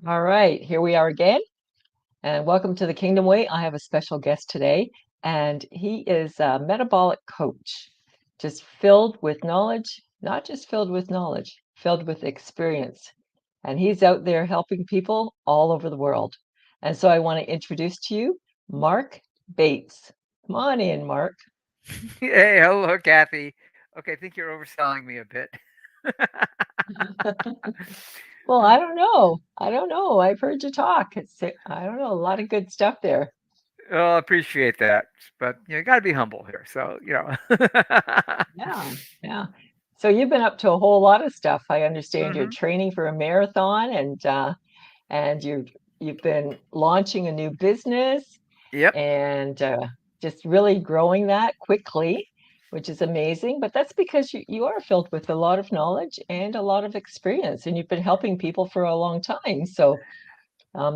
All right, here we are again, and welcome to the Kingdom Way. I have a special guest today, and he is a metabolic coach, just filled with knowledge, not just filled with knowledge, filled with experience. And he's out there helping people all over the world. And so I want to introduce to you Marc Bates. Come on in, Marc. Hey, hello, Kathy. Okay, I think you're overselling me a bit. Well, I don't know. I don't know. I've heard you talk. I don't know, a lot of good stuff there. Well, I appreciate that, but you got to be humble here. So. Yeah, yeah. So you've been up to a whole lot of stuff. I understand you're hmm training for a marathon and you've been launching a new business Yep. and just really growing that quickly, which is amazing. But that's because you are filled with a lot of knowledge and a lot of experience, and you've been helping people for a long time. So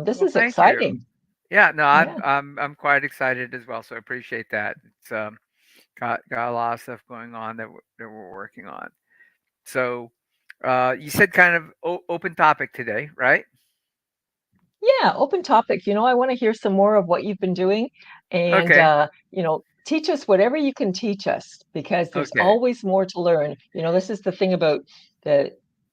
this Well, is thank you. exciting. Yeah, no, I'm Yeah. I'm I'm quite excited as well. So I appreciate that. It's got a lot of stuff going on that we're working on. So, you said kind of open topic today, right? Yeah, open topic. I want to hear some more of what you've been doing and Okay. teach us whatever you can teach us because there's Okay. always more to learn. This is the thing about the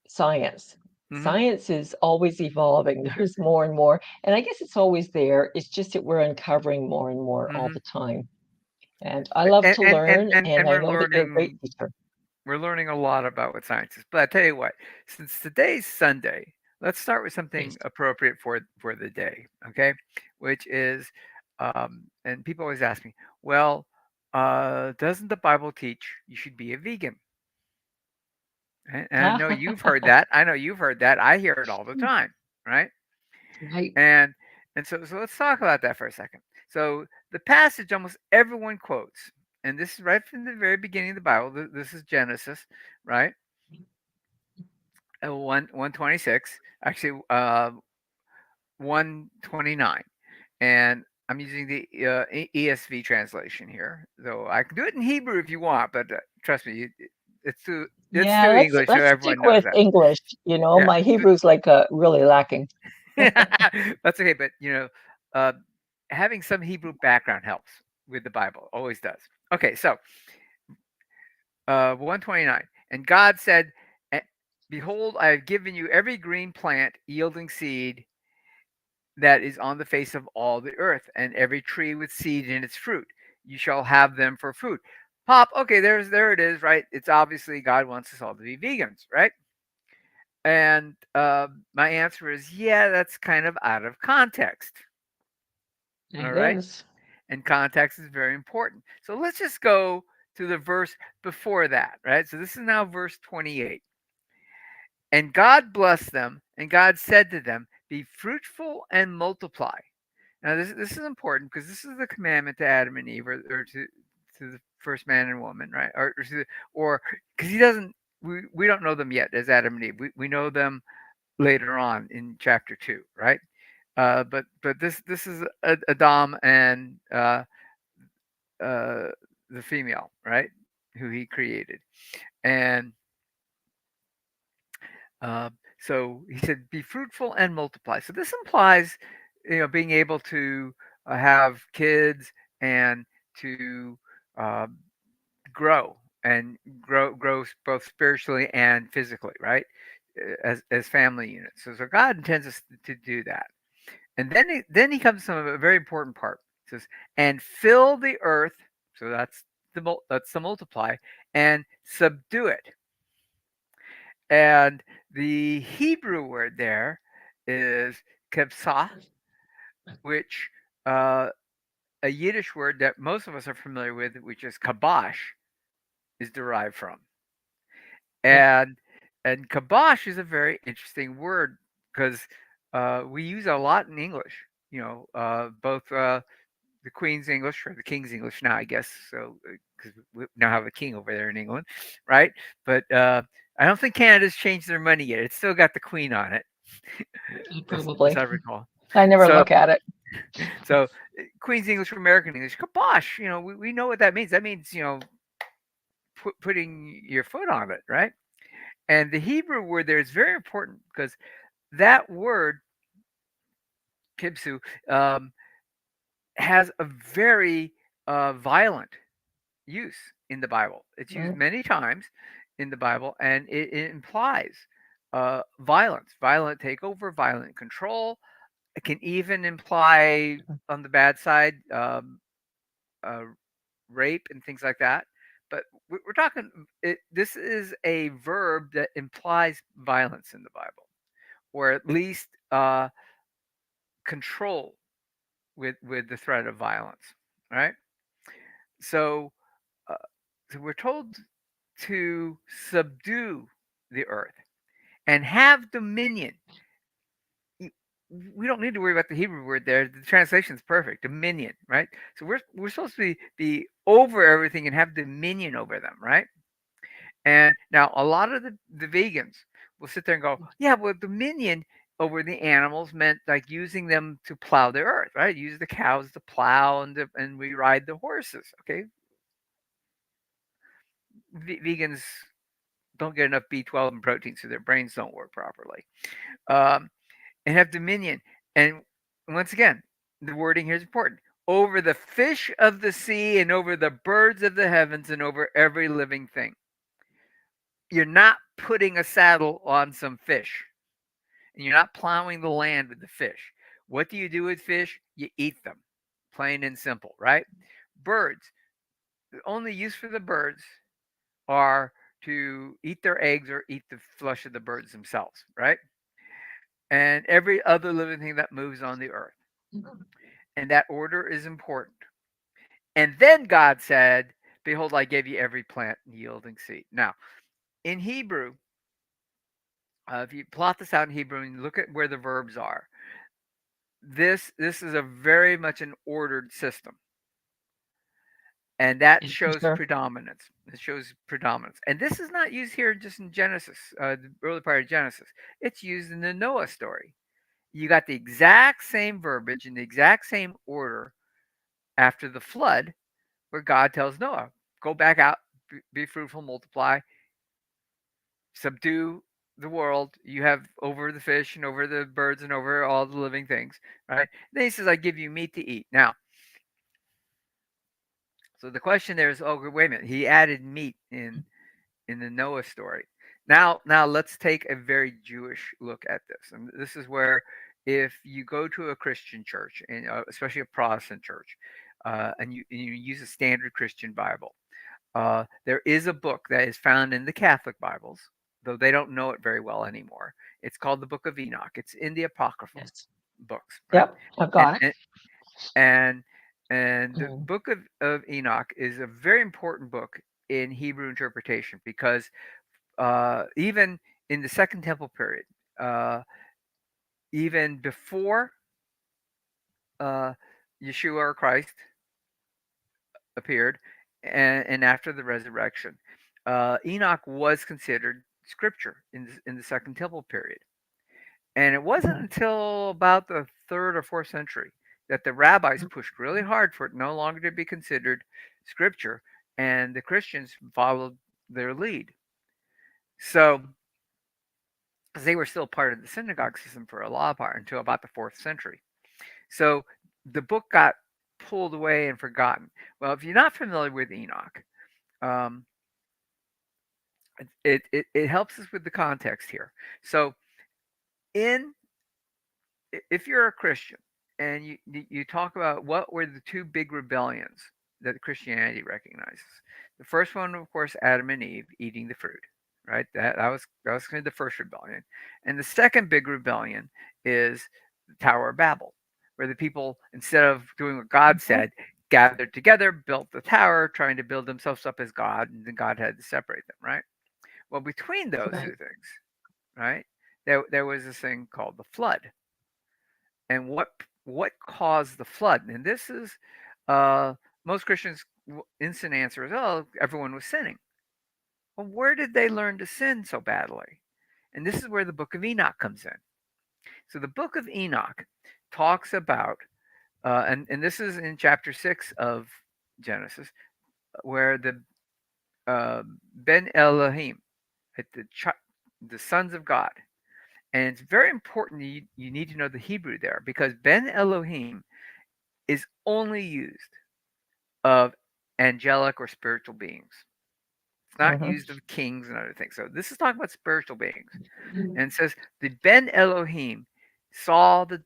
science. hmm Science is always evolving. There's more and more, and I guess it's always there. It's just that we're uncovering more and more all hmm the time. And I love And to and and learn, and, and and I we're know that you're a great learning teacher. We're learning a lot about what science is. But I tell you what, since today's Sunday, let's start with Yes. something appropriate for the day, okay? Which is, and people always ask me, well, doesn't the Bible teach you should be a vegan? And I know you've heard that. I know you've heard that. I hear it all the time, right? Right. And and so let's talk about that for a second. So the passage almost everyone quotes, and this is right from the very beginning of the Bible. This is Genesis, right? 126, actually 129, and I'm using the ESV translation here. Though I can do it in Hebrew if you want, but trust me, it's too it's Yeah, too let's English, so let's stick everyone knows with that. English. Yeah, My Hebrew's like really lacking. that's okay. But uh, having some Hebrew background helps with the Bible, always does. Okay, so 129, and God said, "Behold, I have given you every green plant yielding seed that is on the face of all the earth, and every tree with seed in its fruit. You shall have them for food." Pop, okay, there it is, right? It's obviously God wants us all to be vegans, right? And my answer is, yeah, that's kind of out of context. All It right, is. and context is very important. So let's just go to the verse before that, right? So this is now verse 28. And God blessed them, and God said to them, "Be fruitful and multiply." Now, this is important because this is the commandment to Adam and Eve, or to the first man and woman, right? Or because he doesn't, we don't know them yet as Adam and Eve. We know them later on in chapter 2, right? But this is Adam and uh, the female, right? Who he created, and so he said, "Be fruitful and multiply." So this implies, being able to have kids and to uh, grow and grow both spiritually and physically, right? As family units. So God intends us to do that. And then he comes to a very important part. It says, "And fill the earth." So that's the multiply, and subdue it. And the Hebrew word there is kebsah, which uh, a Yiddish word that most of us are familiar with, which is kabosh, is derived from. Yeah. And and kabosh is a very interesting word because we use it a lot in English. Both the Queen's English or the King's English now, I guess. So because we now have a king over there in England, right? But I don't think Canada's changed their money yet. It's still got the Queen on it, as Probably. I recall. I never So look at it. so Queen's English or American English, kabosh. We know what that means. That means putting your foot on it, right? And the Hebrew word there is very important because that word. Kibsu, um, has a very violent use in the Bible. It's used Mm, many times in the Bible, and it implies violence, violent takeover, violent control. It can even imply, on the bad side, uh, rape and things like that. But we're talking. This is a verb that implies violence in the Bible, or at least control with the threat of violence. Right. So, uh, so we're told to subdue the earth and have dominion. We don't need to worry about the Hebrew word there. The translation is perfect. Dominion, right? So we're supposed to be over everything and have dominion over them, right? And now a lot of the vegans will sit there and go, yeah, well, dominion over the animals meant like using them to plow the earth, right? Use the cows to plow and we ride the horses. Okay, vegans don't get enough B12 and protein, so their brains don't work properly. Um, and have dominion. And once again, the wording here is important. Over the fish of the sea and over the birds of the heavens and over every living thing. You're not putting a saddle on some fish and you're not plowing the land with the fish. What do you do with fish? You eat them, plain and simple, right? Birds, the only use for the birds are to eat their eggs or eat the flesh of the birds themselves, right? And every other living thing that moves on the earth. And that order is important. And then God said, behold, I gave you every plant yielding seed. Now, in Hebrew, if you plot this out in Hebrew and you look at where the verbs are, this is a very much an ordered system. And that shows sure. predominance. It shows predominance. And this is not used here just in Genesis, the early part of Genesis. It's used in the Noah story. You got the exact same verbiage in the exact same order after the flood, where God tells Noah, go back out, be fruitful, multiply, subdue the world. You have over the fish and over the birds and over all the living things, right? Then he says, I give you meat to eat. Now, so the question there is, oh, wait a minute. He added meat in the Noah story. Now let's take a very Jewish look at this. And this is where if you go to a Christian church, and especially a Protestant church, and you use a standard Christian Bible, there is a book that is found in the Catholic Bibles, though they don't know it very well anymore. It's called the Book of Enoch. It's in the Apocryphal Yes. books, right? Yep, I've And got it. and and, and the Mm, Book of Enoch is a very important book in Hebrew interpretation because even in the Second Temple period, uh, even before uh, Yeshua or Christ appeared, and after the resurrection, Enoch was considered scripture in the Second Temple period. And it wasn't mhm. until about the third or fourth century that the rabbis pushed really hard for it no longer to be considered scripture, and the Christians followed their lead. So, 'cause they were still part of the synagogue system for a law part until about the fourth century. So the book got pulled away and forgotten. Well, if you're not familiar with Enoch, um, it helps us with the context here. So in if you're a Christian and you talk about what were the two big rebellions that Christianity recognizes. The first one, of course, Adam and Eve eating the fruit, right? That was kind of the first rebellion, and the second big rebellion is the Tower of Babel, where the people, instead of doing what God Mhm. said, gathered together, built the tower, trying to build themselves up as God, and then God had to separate them, right? Well, between those Right. two things, right, there was this thing called the flood, and what caused the flood? And this is uh, most Christians' instant answer is, "Oh, everyone was sinning." Well, where did they learn to sin so badly? And this is where the Book of Enoch comes in. So the Book of Enoch talks about, and this is in chapter 6 of Genesis, where the Ben Elohim, the sons of God, And it's very important that you need to know the Hebrew there, because Ben Elohim is only used of angelic or spiritual beings. It's not Mhm. used of kings and other things. So this is talking about spiritual beings. And it says, the Ben Elohim saw the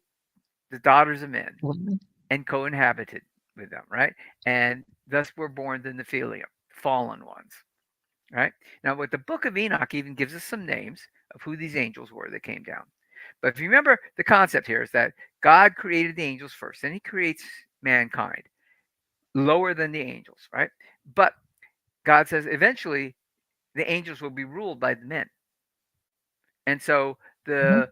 daughters of men Mhm. and co-inhabited with them, right? And thus were born the Nephilim, fallen ones, right? Now, what the book of Enoch even gives us some names of who these angels were that came down. But if you remember, the concept here is that God created the angels first, then he creates mankind lower than the angels, right? But God says eventually the angels will be ruled by the men. And so Mhm.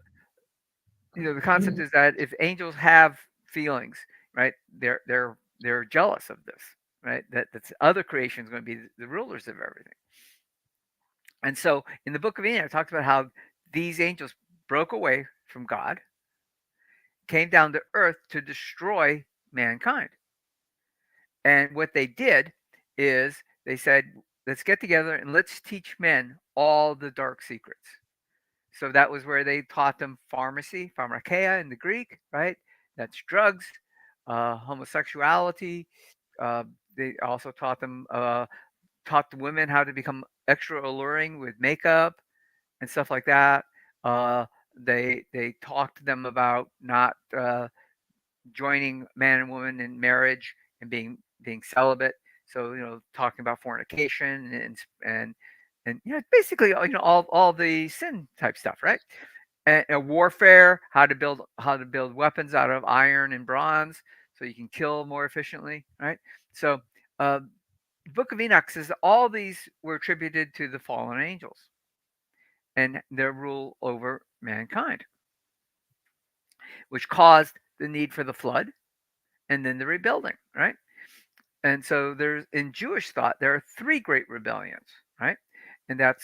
the concept is that if angels have feelings, right, they're jealous of this, right? That's other creation is going to be the rulers of everything. And so in the book of Enoch, it talks about how these angels broke away from God, came down to earth to destroy mankind. And what they did is they said, let's get together and let's teach men all the dark secrets. So that was where they taught them pharmacy, pharmakeia in the Greek, right? That's drugs, homosexuality. Uh, they also taught the women how to become extra alluring with makeup and stuff like that. Uh, they talked to them about not joining man and woman in marriage and being celibate. So talking about fornication and basically all the sin type stuff, right? And warfare, how to build weapons out of iron and bronze, so you can kill more efficiently, right? So uh, the Book of Enoch says that all these were attributed to the fallen angels and their rule over mankind, which caused the need for the flood and then the rebuilding, right? And so there's in Jewish thought there are three great rebellions, right? And that's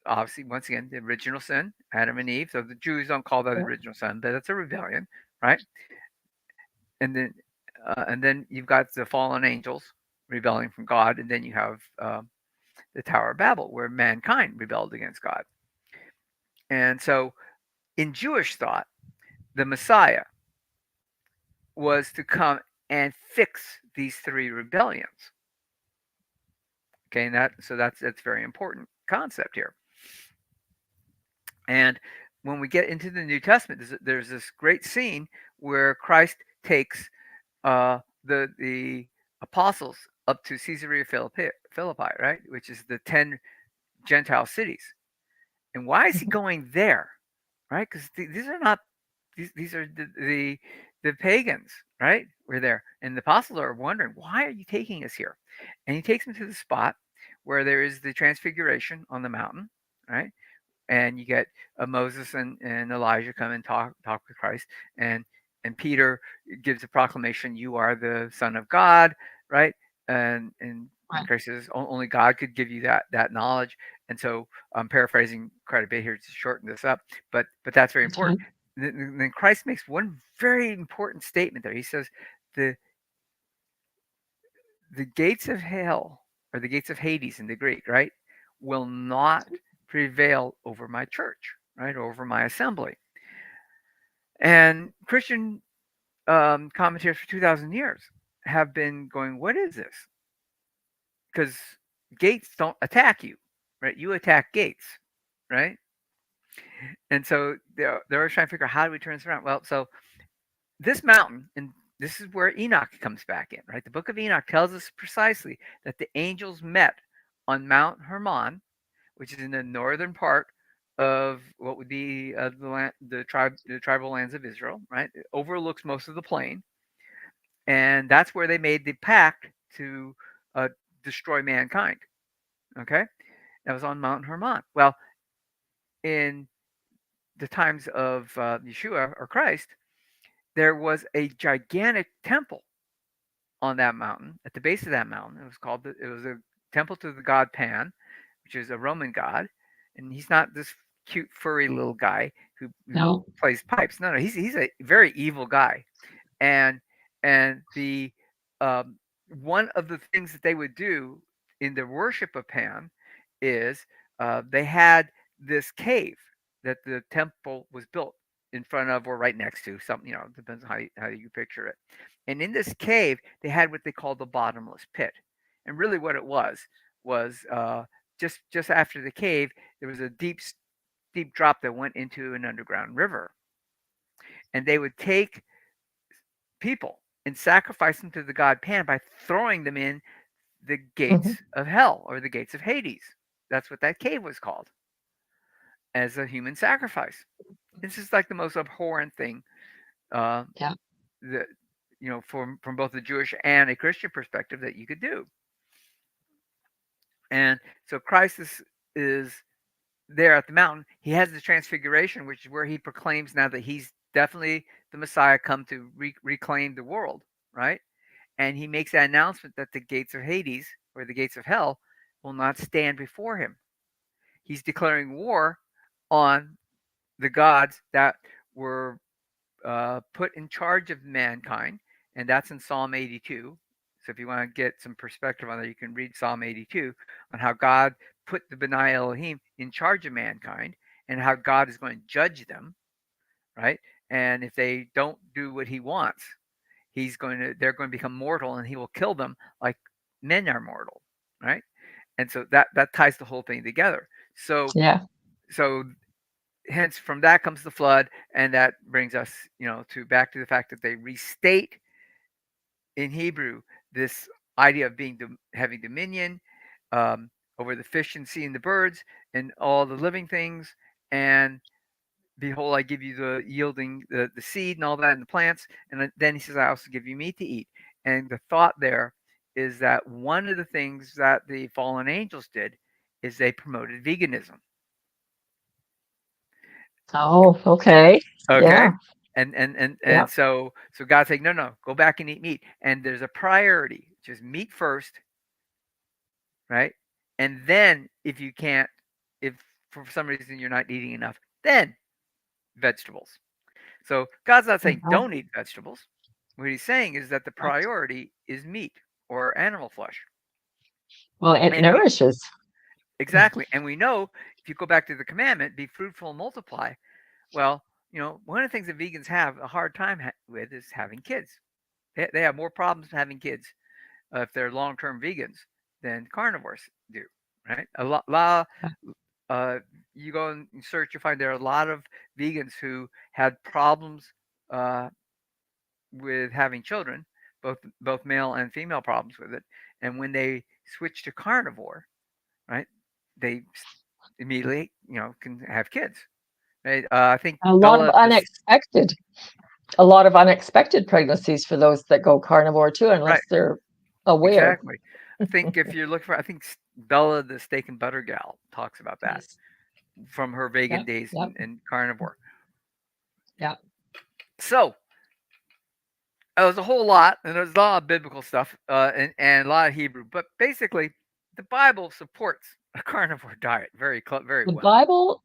obviously once again the original sin, Adam and Eve. So the Jews don't call that the Yeah. original sin, but it's a rebellion, right? And then you've got the fallen angels rebelling from God, and then you have the Tower of Babel where mankind rebelled against God. And so in Jewish thought, the Messiah was to come and fix these three rebellions. Okay, and that's very important concept here. And when we get into the New Testament, there's this great scene where Christ takes the apostles up to Caesarea Philippi, right, which is the 10 Gentile cities. And why is he Mhm. going there, right? Because these are not these are the pagans, right? We're there, and the apostles are wondering, why are you taking us here? And he takes them to the spot where there is the transfiguration on the mountain, right? And you get Moses and Elijah come and talk with Christ, and Peter gives a proclamation, "You are the Son of God," right? And Right. Christ says, Only God could give you that knowledge." And so I'm paraphrasing quite a bit here to shorten this up, but that's very That's important. right. Then Christ makes one very important statement there. He says, "the the gates of hell, or the gates of Hades in the Greek, right, will not prevail over my church, right, over my assembly." And Christian commentators for 2,000 years have been going, what is this? Because gates don't attack you, right? You attack gates, right? And so they're always trying to figure out, how do we turn this around? Well, so this mountain, and this is where Enoch comes back in, right? The book of Enoch tells us precisely that the angels met on Mount Hermon, which is in the northern part of what would be the tribal lands of Israel, right? It overlooks most of the plain, and that's where they made the pact to uh, destroy mankind. Okay, that was on Mount Hermon. Well, in the times of Yeshua or Christ, there was a gigantic temple on that mountain. At the base of that mountain, it was a temple to the god Pan, which is a Roman god, and he's not this cute furry little guy who No. plays pipes. No, no, he's a very evil guy. And the um, one of the things that they would do in the worship of Pan is they had this cave. that the temple was built in front of or right next to something, depends on how you picture it. And in this cave, they had what they called the bottomless pit. And really what it was just after the cave, there was a deep drop that went into an underground river. And they would take people and sacrifice them to the god Pan by throwing them in the Mhm. gates of hell or the gates of Hades. That's what that cave was called, as a human sacrifice. This is like the most abhorrent thing uh, Yeah. that from both a Jewish and a Christian perspective that you could do. And so Christ is there at the mountain. He has the transfiguration, which is where he proclaims now that he's definitely the Messiah come to reclaim the world, right? And he makes that announcement that the gates of Hades or the gates of hell will not stand before him. He's declaring war on the gods that were put in charge of mankind, and that's in Psalm 82. So if you want to get some perspective on that, you can read Psalm 82 on how God put the Benai Elohim in charge of mankind and how God is going to judge them, right? And if they don't do what he wants, they're going to become mortal and he will kill them like men are mortal, right? And so that ties the whole thing together. So Yeah. so hence from that comes the flood, and that brings us to back to the fact that they restate in Hebrew this idea of having dominion um, over the fish and sea and the birds and all the living things. And behold, I give you the yielding the seed and all that and the plants. And then he says, I also give you meat to eat. And the thought there is that one of the things that the fallen angels did is they promoted veganism. Oh, okay. Okay. Yeah. And Yeah. so God's saying, no, go back and eat meat. And there's a priority, just meat first, right? And then if for some reason you're not eating enough, then vegetables. So God's not saying Uh-huh. don't eat vegetables. What he's saying is that the Right. priority is meat or animal flesh. Well, it And we nourishes. exactly, and we know if you go back to the commandment, be fruitful and multiply. Well, one of the things that vegans have a hard time with is having kids. They have more problems having kids if they're long-term vegans than carnivores do, right? Uh, you go and search, you find there are a lot of vegans who had problems uh, with having children, both male and female problems with it. And when they switch to carnivore, right, they immediately, can have kids. Right? I think A lot of Bella this unexpected pregnancies for those that go carnivore too, right, unless they're aware. exactly. I think if you're looking for, I think Bella the steak and butter gal talks about that Yes. from her vegan Yep. days Yep. in carnivore. Yep. So it was a whole lot, and there's a lot of biblical stuff and a lot of Hebrew, but basically, the Bible supports a carnivore diet very The well. Bible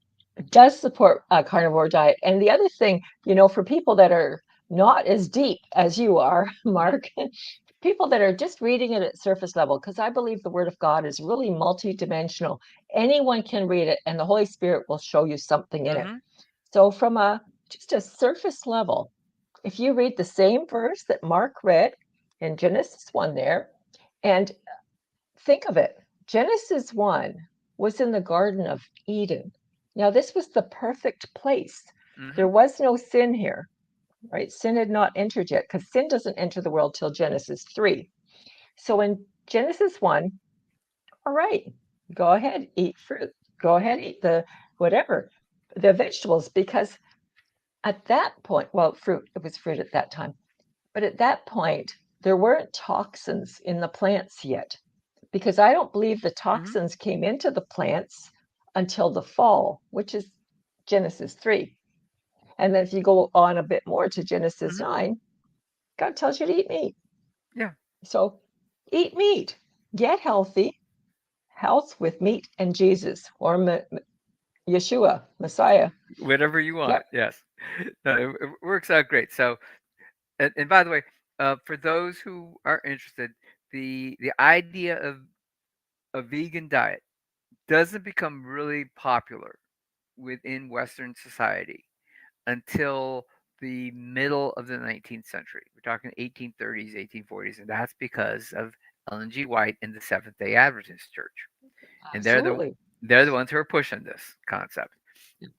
does support a carnivore diet. And the other thing, for people that are not as deep as you are, Hmm. Mark, people that are just reading it at surface level, because I believe the Word of God is really multidimensional. Anyone can read it, and the Holy Spirit will show you something in it. Hmm. So, from just a surface level, if you read the same verse that Mark read in Genesis 1 there, and think of it, Genesis 1 was in the Garden of Eden. Now, this was the perfect place. There Hmm. was no sin here, right? Sin had not entered yet because sin doesn't enter the world till Genesis 3. So in Genesis 1, all right, go ahead, eat fruit. Go ahead, eat the whatever, the vegetables, because at that point, well, fruit, it was fruit at that time, but at that point, there weren't toxins in the plants yet, because I don't believe the Hmm. toxins came into the plants until the fall, which is Genesis 3. And then if you go on a bit more to Genesis Hmm. 9, God tells you to eat meat. Yeah, So eat meat, get healthy, health with meat and Jesus or Yeshua, Messiah. whatever you want. Yep. Yes, no, it works out great. So, and by the way, for those who are interested, the idea of a vegan diet doesn't become really popular within Western society until the middle of the 19th century. We're talking 1830s, 1840s, and that's because of Ellen G. White and the Seventh Day Adventist Church, and Absolutely. they're the ones who are pushing this concept. Yeah.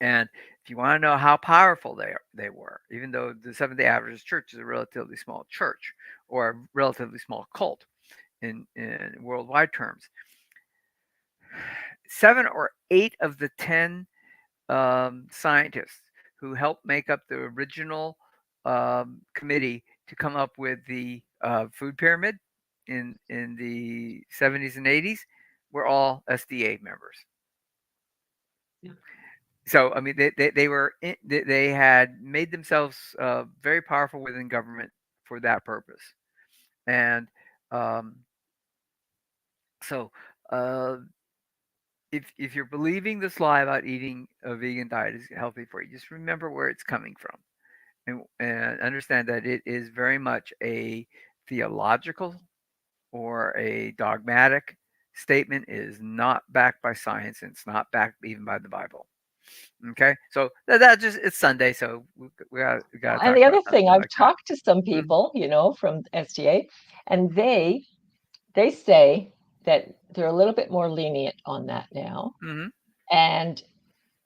And if you want to know how powerful they were, even though the Seventh Day Adventist Church is a relatively small church or a relatively small cult in worldwide terms, 7 or 8 of the 10 scientists who helped make up the original committee to come up with the food pyramid in the 70s and 80s were all SDA members. Yeah. So I mean, they had made themselves very powerful within government for that purpose, and um, so uh, if you're believing this lie about eating a vegan diet is healthy for you, just remember where it's coming from, and understand that it is very much a theological or a dogmatic statement. It is not backed by science, and it's not backed even by the Bible. Okay, so that just it's Sunday, so we got to And talk the about other thing, something I've like that. talked to some Mhm, people, from SDA, and they say that they're a little bit more lenient on that now, mhm, and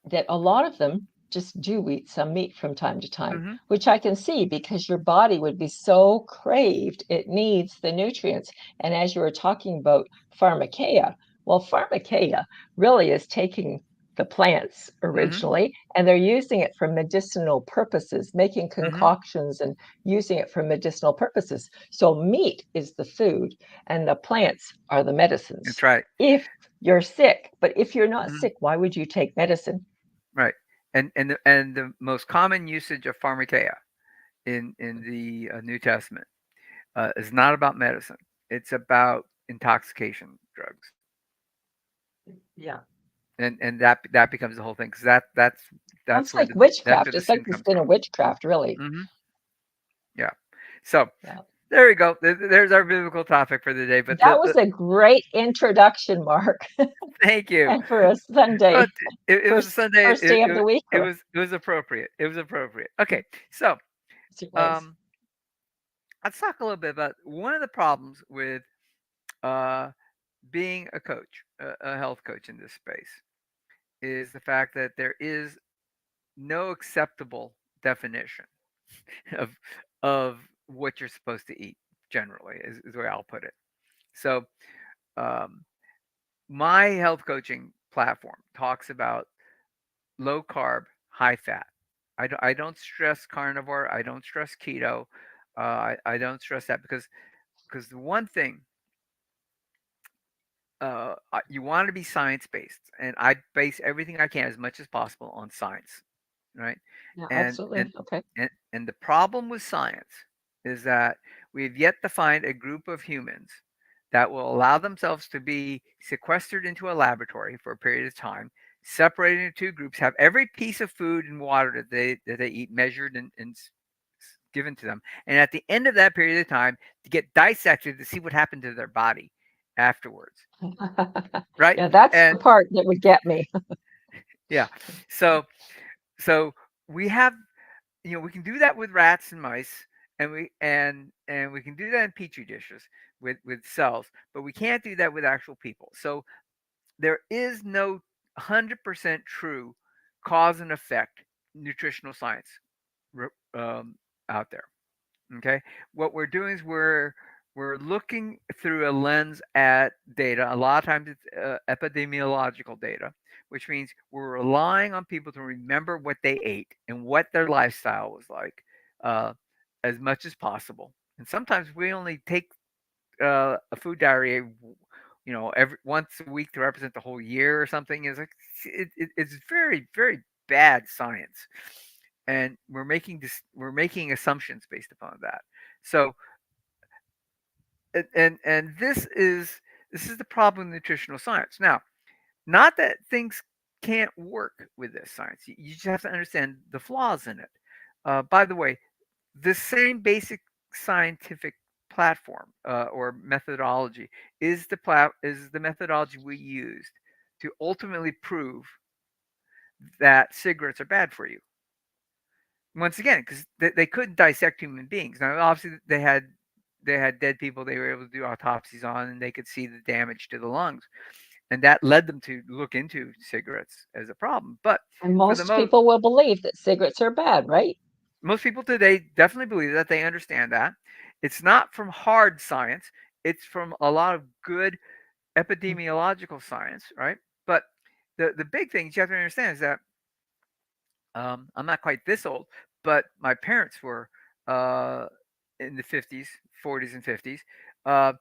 that a lot of them just do eat some meat from time to time, mhm, which I can see because your body would be so craved, it needs the nutrients. And as you were talking about pharmakeia, well, pharmakeia really is taking the plants mhm, originally and they're using it for medicinal purposes, making mhm. concoctions and using it for medicinal purposes. So meat is the food and the plants are the That's medicines. right. If you're sick, but if you're not Mhm, sick, why would you take medicine? right. And the most common usage of pharmakeia in the New Testament is not about medicine. It's about intoxication drugs, Yeah. and that becomes the whole thing because that's Sounds where like that's where witchcraft. the It's like sin there's comes been a from. witchcraft, really. Hmm. Yeah. So Yeah. there we go. There's our biblical topic for the day. But That was a great introduction, Mark, thank you. and for a Well, Sunday, it was a first Sunday. first day of the week, or It was appropriate. It was appropriate. Okay, so yes, it was. um, let's talk a little bit about one of the problems with uh, being a coach, a health coach in this space, is the fact that there is no acceptable definition of of what you're supposed to eat. Generally, is the way I'll put it. So, um, my health coaching platform talks about low carb, high fat. I don't stress carnivore. I don't stress keto. I don't stress that because the one thing you want to be science based, and I base everything I can as much as possible on science, right? Yeah, And absolutely. and Okay. and the problem with science is that we've yet to find a group of humans that will allow themselves to be sequestered into a laboratory for a period of time, separated into two groups, have every piece of food and water that they eat measured and given to them, and at the end of that period of time, to get dissected to see what happened to their body afterwards, right? Yeah, that's the And part that would get me. yeah, so so we have, we can do that with rats and mice, and we can do that in petri dishes with cells, but we can't do that with actual people. So there is no 100% true cause and effect nutritional science um, out there. Okay, what we're doing is we're looking through a lens at data. A lot of times it's epidemiological data, which means we're relying on people to remember what they ate and what their lifestyle was like, uh, as much as possible. And sometimes we only take a food diary, every once a week to represent the whole year or something. Is like it's very very bad science, and we're making assumptions based upon that. So and this is the problem with nutritional science. Now, not that things can't work with this science. You just have to understand the flaws in it. By the way, the same basic scientific platform or methodology is the methodology we used to ultimately prove that cigarettes are bad for you. Once again, because they couldn't dissect human beings. Now, obviously, they had dead people they were able to do autopsies on, and they could see the damage to the lungs, and that led them to look into cigarettes as a problem. But And for the most people will believe that cigarettes are bad, right? most people today definitely believe that, they understand that. It's not from hard science, it's from a lot of good epidemiological science, right? But the big thing you have to understand is that, I'm not quite this old, but my parents were, uh, in the 50s, 40s, and 50s. Uh,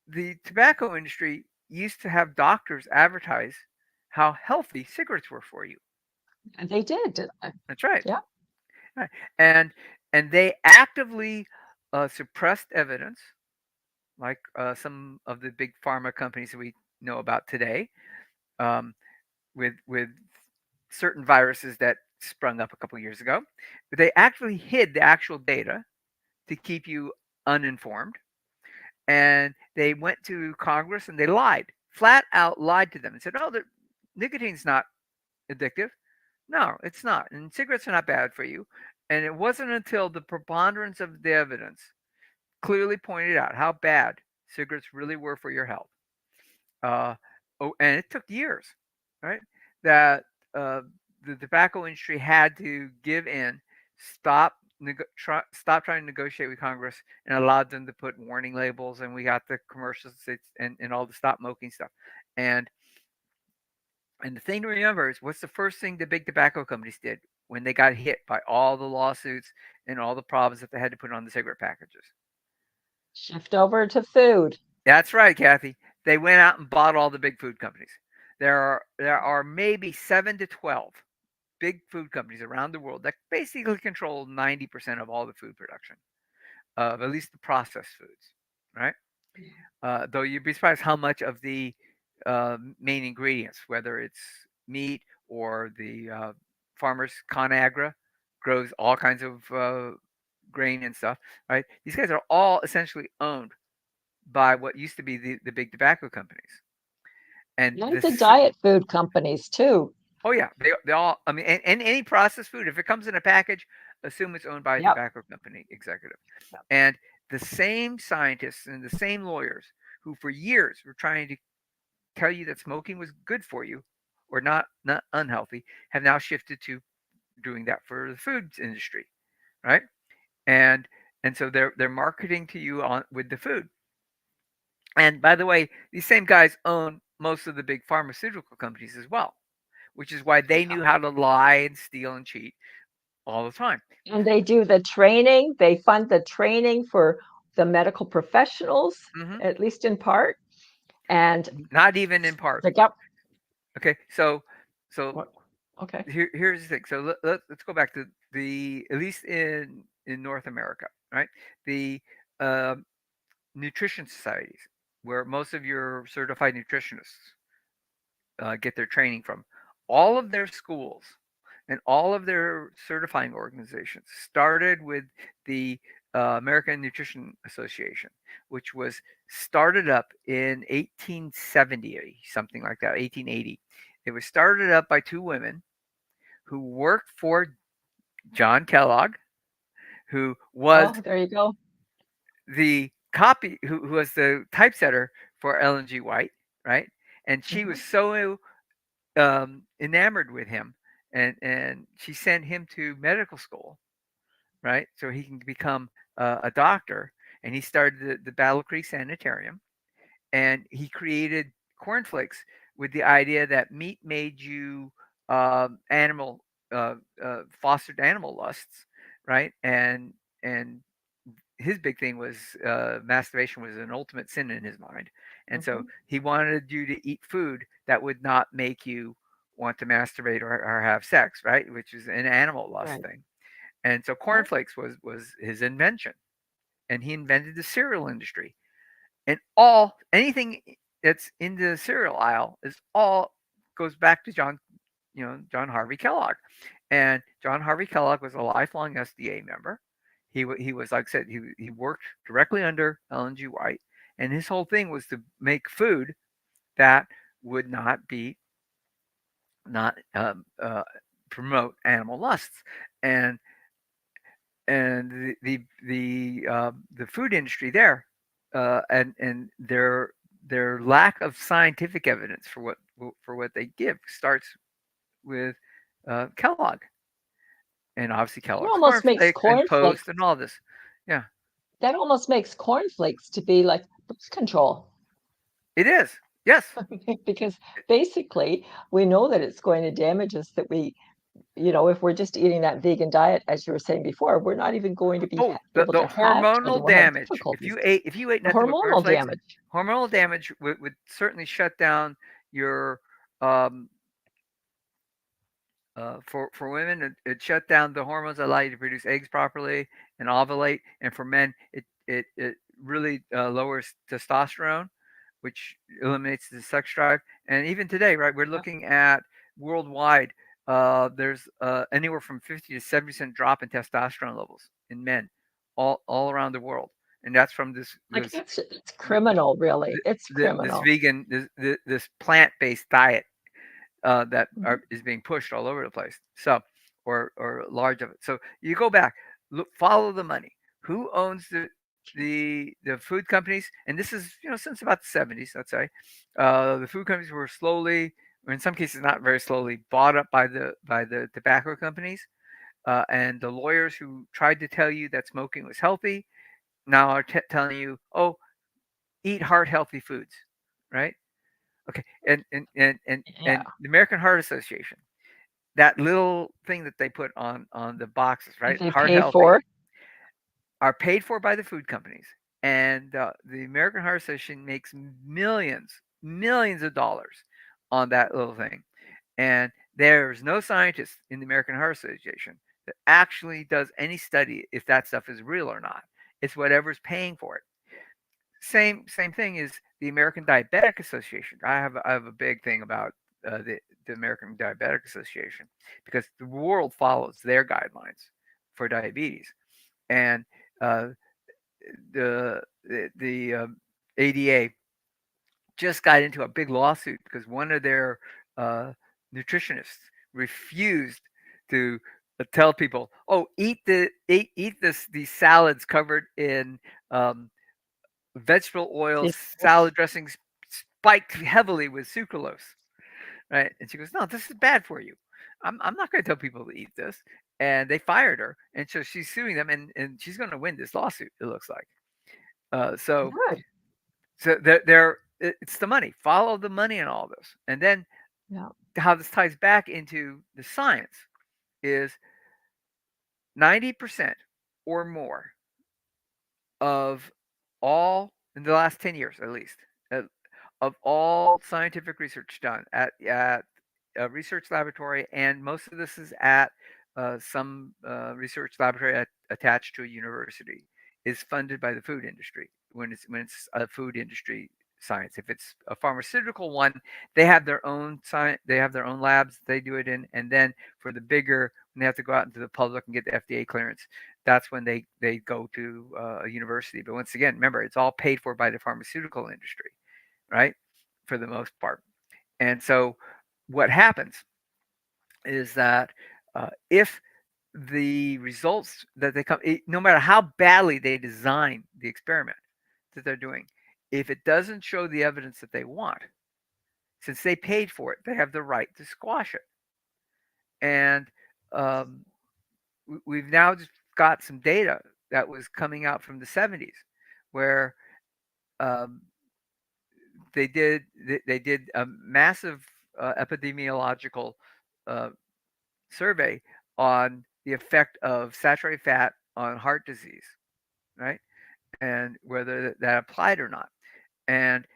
the tobacco industry used to have doctors advertise how healthy cigarettes were for you. And they did. That's right. Yeah. Right. And they actively suppressed evidence, like some of the big pharma companies that we know about today, um, with certain viruses that sprung up a couple years ago. But they actually hid the actual data to keep you uninformed, and they went to Congress and they lied, flat out lied to them and said, "Oh, nicotine's not addictive. No, it's not, and cigarettes are not bad for you." And it wasn't until the preponderance of the evidence clearly pointed out how bad cigarettes really were for your health. Uh, oh, and it took years, right? That uh, the tobacco industry had to give in, stop, stop trying to negotiate with Congress, and allowed them to put warning labels. And we got the commercials, and all the stop smoking stuff. And and the thing to remember is, what's the first thing the big tobacco companies did when they got hit by all the lawsuits and all the problems that they had to put on the cigarette packages? Shift over to food. That's right, Kathy. They went out and bought all the big food companies. There are maybe 7 to 12 big food companies around the world that basically control 90% of all the food production, of at least the processed foods, right? Though you'd be surprised how much of the main ingredients, whether it's meat or the farmers Conagra grows all kinds of grain and stuff, right? These guys are all essentially owned by what used to be the big tobacco companies. And And the this, diet food companies too. oh yeah, they all. I mean, and any processed food, if it comes in a package, assume it's owned by a Yep. tobacco company executive. And the same scientists and the same lawyers who for years were trying to tell you that smoking was good for you, or not unhealthy, have now shifted to doing that for the food industry, right? And so they're marketing to you on with the food. And by the way, these same guys own most of the big pharmaceutical companies as well, which is why they Yeah. knew how to lie and steal and cheat all the time. And they do the training. They fund the training for the medical professionals, Hmm. at least in part. And Not even in part. the gov. Okay, so What? Okay. here's the thing. So let's go back to the, at least in North America, right? The uh, nutrition societies, where most of your certified nutritionists get their training from. All of their schools and all of their certifying organizations started with the American Nutrition Association, which was started up in 1870, something like that, 1880. It was started up by two women who worked for John Kellogg, who was Oh, there you go. who was the typesetter for Ellen G. White, right? And she was Hmm. so enamored with him, and she sent him to medical school, right? So he can become a doctor. And he started the Battle Creek Sanitarium, and he created cornflakes with the idea that meat made you animal fostered animal lusts, right? And his big thing was masturbation was an ultimate sin in his mind, and so Hmm. he wanted you to eat food that would not make you want to masturbate or have sex, right? Which is an animal lust Right. thing. And so Oh, cornflakes was his invention, and he invented the cereal industry. And all anything that's in the cereal aisle is all goes back to John Harvey Kellogg. And John Harvey Kellogg was a lifelong SDA member. He was, like I said, he worked directly under Ellen G. White, and his whole thing was to make food that would not be not promote animal lusts. And the food industry there, and their lack of scientific evidence for what they give starts with Kellogg, and obviously That Kellogg's almost makes cornflakes and Post cornflakes. and all this. Yeah, That almost makes cornflakes to be like birth control. it is. Yes. Because basically we know that it's going to damage us, that we, if we're just eating that vegan diet, as you were saying before, we're not even going to be Oh, able the to have hormonal children. We'll have damage. difficulties. If you ate The nothing but hormonal cornflakes, damage. hormonal damage would certainly shut down your um, for women, it shut down the hormones that allow you to produce eggs properly and ovulate. And for men, it really lowers testosterone, which eliminates the sex drive. And even today, right, we're Yeah. looking at worldwide, there's anywhere from 50 to 70% drop in testosterone levels in men all around the world. And that's from Like it's criminal, really. It's this criminal. vegan, this plant-based diet Mhm. is being pushed all over the place. So, or large of it. So you go back, look, follow the money. Who owns the food companies? And this is since about the 70s, let's say. The food companies were slowly, or in some cases not very slowly, bought up by the tobacco companies. And the lawyers who tried to tell you that smoking was healthy now are telling you, oh, eat heart healthy foods, right? Okay, and Yeah. the American Heart Association, that little thing that they put on the boxes, That right? they Heart pay healthy, for. are paid for by the food companies, and the American Heart Association makes millions of dollars on that little thing. And there's no scientist in the American Heart Association that actually does any study if that stuff is real or not. It's whatever's paying for it. Same thing is the American Diabetic Association. I have a big thing about the American Diabetic Association because the world follows their guidelines for diabetes, and uh, the ADA just got into a big lawsuit because one of their uh, nutritionists refused to tell people, "Oh, eat this these salads covered in um, vegetable oils, salad dressings spiked heavily with sucralose, right?" And she goes, "No, this is bad for you. I'm not going to tell people to eat this." And they fired her, and so she's suing them, and she's going to win this lawsuit. It looks like. Uh, so Good. so it's the money. Follow the money in all this, and then Yeah. how this ties back into the science is 90% or more of all in the last 10 years at least, uh, of all scientific research done at a research laboratory, and most of this is at some research laboratory attached to a university, is funded by the food industry when it's a food industry science. If it's a pharmaceutical one, they have their own science, they have their own labs they do it in, and then for the bigger, when they have to go out into the public and get the FDA clearance, that's when they go to a university. But once again, remember, it's all paid for by the pharmaceutical industry, right? For the most part. And so what happens is that if the results that they come, no matter how badly they design the experiment that they're doing, if it doesn't show the evidence that they want, since they paid for it, they have the right to squash it. And um, we've now just got some data that was coming out from the 70s where um, they did a massive epidemiological uh, survey on the effect of saturated fat on heart disease, right? And whether that applied or not. And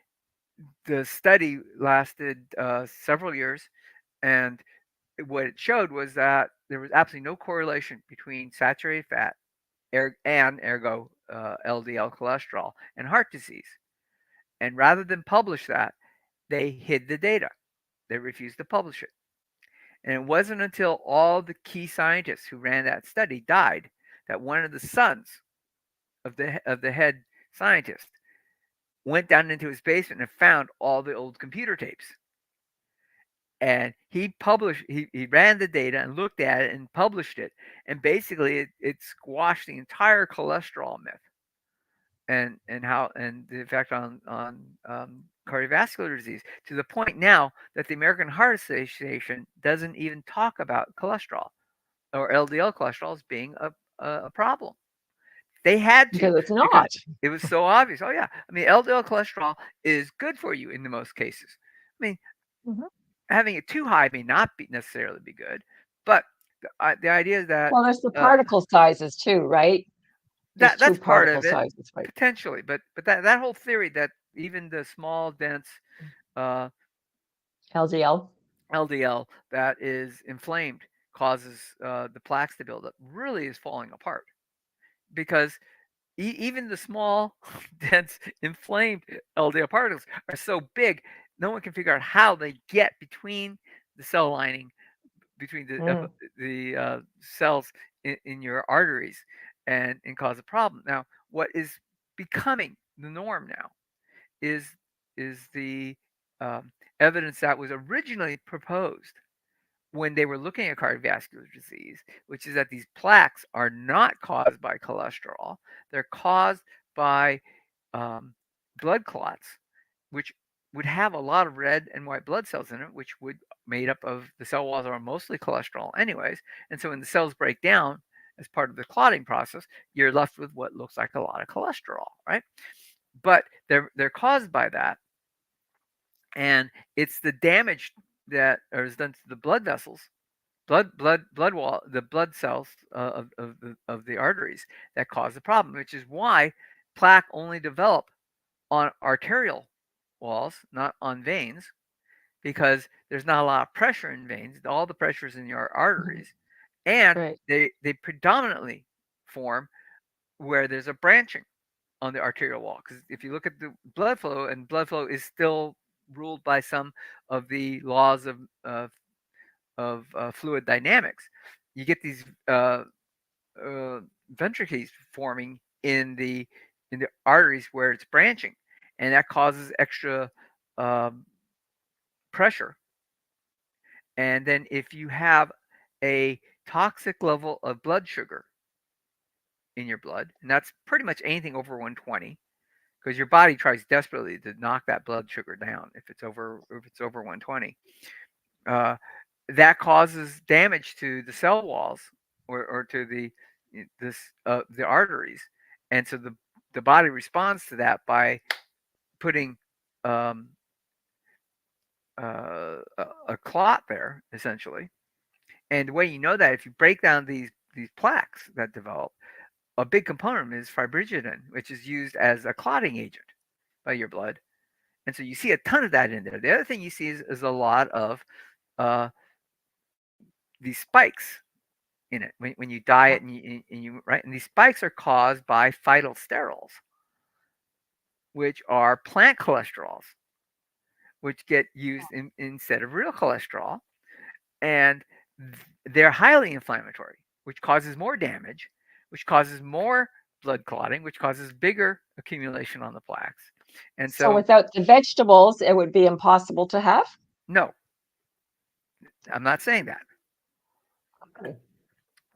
the study lasted several years, and what it showed was that there was absolutely no correlation between saturated fat and ergo LDL cholesterol and heart disease. And rather than publish that, they hid the data. They refused to publish it. And it wasn't until all the key scientists who ran that study died that one of the sons of the head scientist went down into his basement and found all the old computer tapes. And he ran the data and looked at it and published it, and basically it squashed the entire cholesterol myth and the effect on cardiovascular disease, to the point now that the American Heart Association doesn't even talk about cholesterol or LDL cholesterol as being a problem. They had to, because it's because not. it was so obvious. Oh yeah, I mean LDL cholesterol is good for you in the most cases. I mean, Mhm. having it too high may not be necessarily be good, but the idea is that Well, there's the uh, particle sizes too, right? There's two that's part particle of it sizes, right? potentially, but that whole theory that even the small dense uh, LDL. LDL that is inflamed causes the plaques to build up really is falling apart, because even the small dense inflamed LDL particles are so big, no one can figure out how they get between the cell lining, between Mm. the cells in your arteries, and cause a problem. Now, what is becoming the norm now is the um, evidence that was originally proposed when they were looking at cardiovascular disease, which is that these plaques are not caused by cholesterol; they're caused by um, blood clots, which would have a lot of red and white blood cells in it, which would made up of the cell walls are mostly cholesterol anyways. And so when the cells break down as part of the clotting process, you're left with what looks like a lot of cholesterol, right? But they're caused by that, and it's the damage that is done to the blood vessels, blood wall, the blood cells of the arteries that cause the problem, which is why plaque only develop on arterial walls, not on veins, because there's not a lot of pressure in veins. All the pressure is in your Mhm. arteries, and Right. they predominantly form where there's a branching on the arterial wall. Because if you look at the blood flow, and blood flow is still ruled by some of the laws of fluid dynamics, you get these uh, ventricles forming in the arteries where it's branching, and that causes extra um, pressure. And then if you have a toxic level of blood sugar in your blood, and that's pretty much anything over 120, because your body tries desperately to knock that blood sugar down if it's over 120, uh, that causes damage to the cell walls, or to the arteries, and so the body responds to that by putting um, a clot there essentially. And the way you know that, if you break down these plaques that develop, a big component is fibrinogen, which is used as a clotting agent by your blood. And so you see a ton of that in there. The other thing you see is a lot of uh, these spikes in it when you Yeah. diet, and you right, and these spikes are caused by phytosterols, which are plant cholesterols, which get used instead of real cholesterol, and they're highly inflammatory, which causes more damage, which causes more blood clotting, which causes bigger accumulation on the plaques. And So so, without the vegetables, it would be impossible to have? no, I'm not saying that. Okay.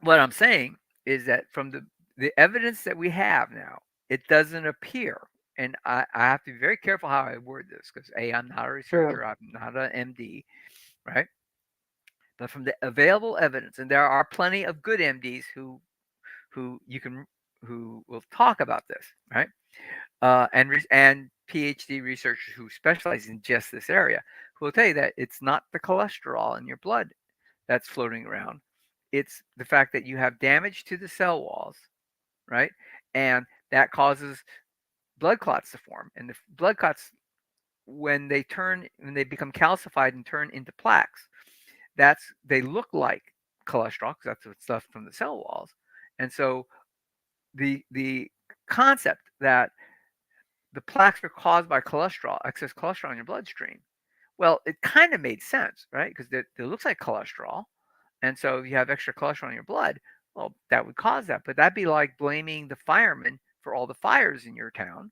What I'm saying is that from the evidence that we have now, it doesn't appear, and I have to be very careful how I word this, because A, I'm not a True. researcher, I'm not an MD, right? But from the available evidence, and there are plenty of good MDs who you can who will talk about this, right? And PhD researchers who specialize in just this area, who will tell you that it's not the cholesterol in your blood that's floating around. It's the fact that you have damage to the cell walls, right? And that causes blood clots to form. And the blood clots, when they become calcified and turn into plaques, they look like cholesterol, because that's what's left from the cell walls. And so the concept that the plaques are caused by cholesterol, excess cholesterol in your bloodstream, well, it kind of made sense, right? Because it looks like cholesterol. And so if you have extra cholesterol in your blood, well, that would cause that. But that'd be like blaming the firemen for all the fires in your town,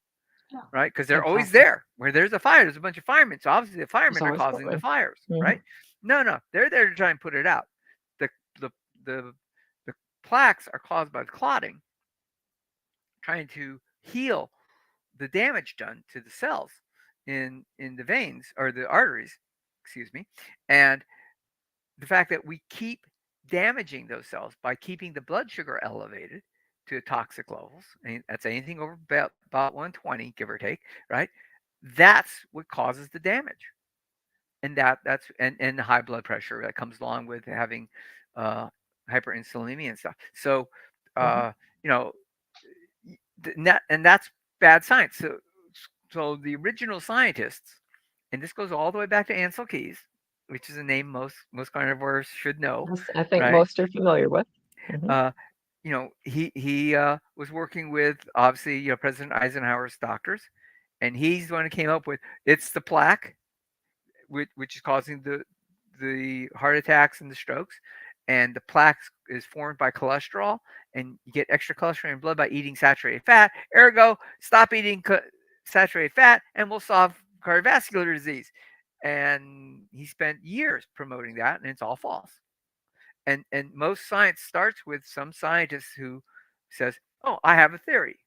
Yeah. right? Because they're always Exactly. there. Where there's a fire, there's a bunch of firemen. So obviously the There's firemen are always causing the one. fires, Mhm. right? No, no, they're there to try and put it out. The the the the plaques are caused by the clotting, trying to heal the damage done to the cells in the veins or the arteries, excuse me, and the fact that we keep damaging those cells by keeping the blood sugar elevated to toxic levels, and that's anything over about 120, give or take, right? That's what causes the damage, and and the high blood pressure that comes along with having uh, hyperinsulinemia and stuff. So, Mhm. uh, you know, and that's bad science. So the original scientists, and this goes all the way back to Ansel Keys, which is a name most carnivores should know, Yes, I think right? most are familiar with. Mhm. Uh, he was working with, obviously, President Eisenhower's doctors, and he's the one who came up with it's the plaque which is causing the heart attacks and the strokes. And the plaque is formed by cholesterol, and you get extra cholesterol in your blood by eating saturated fat. Ergo, stop eating saturated fat, and we'll solve cardiovascular disease. And he spent years promoting that, and it's all false. And most science starts with some scientist who says, "Oh, I have a theory,"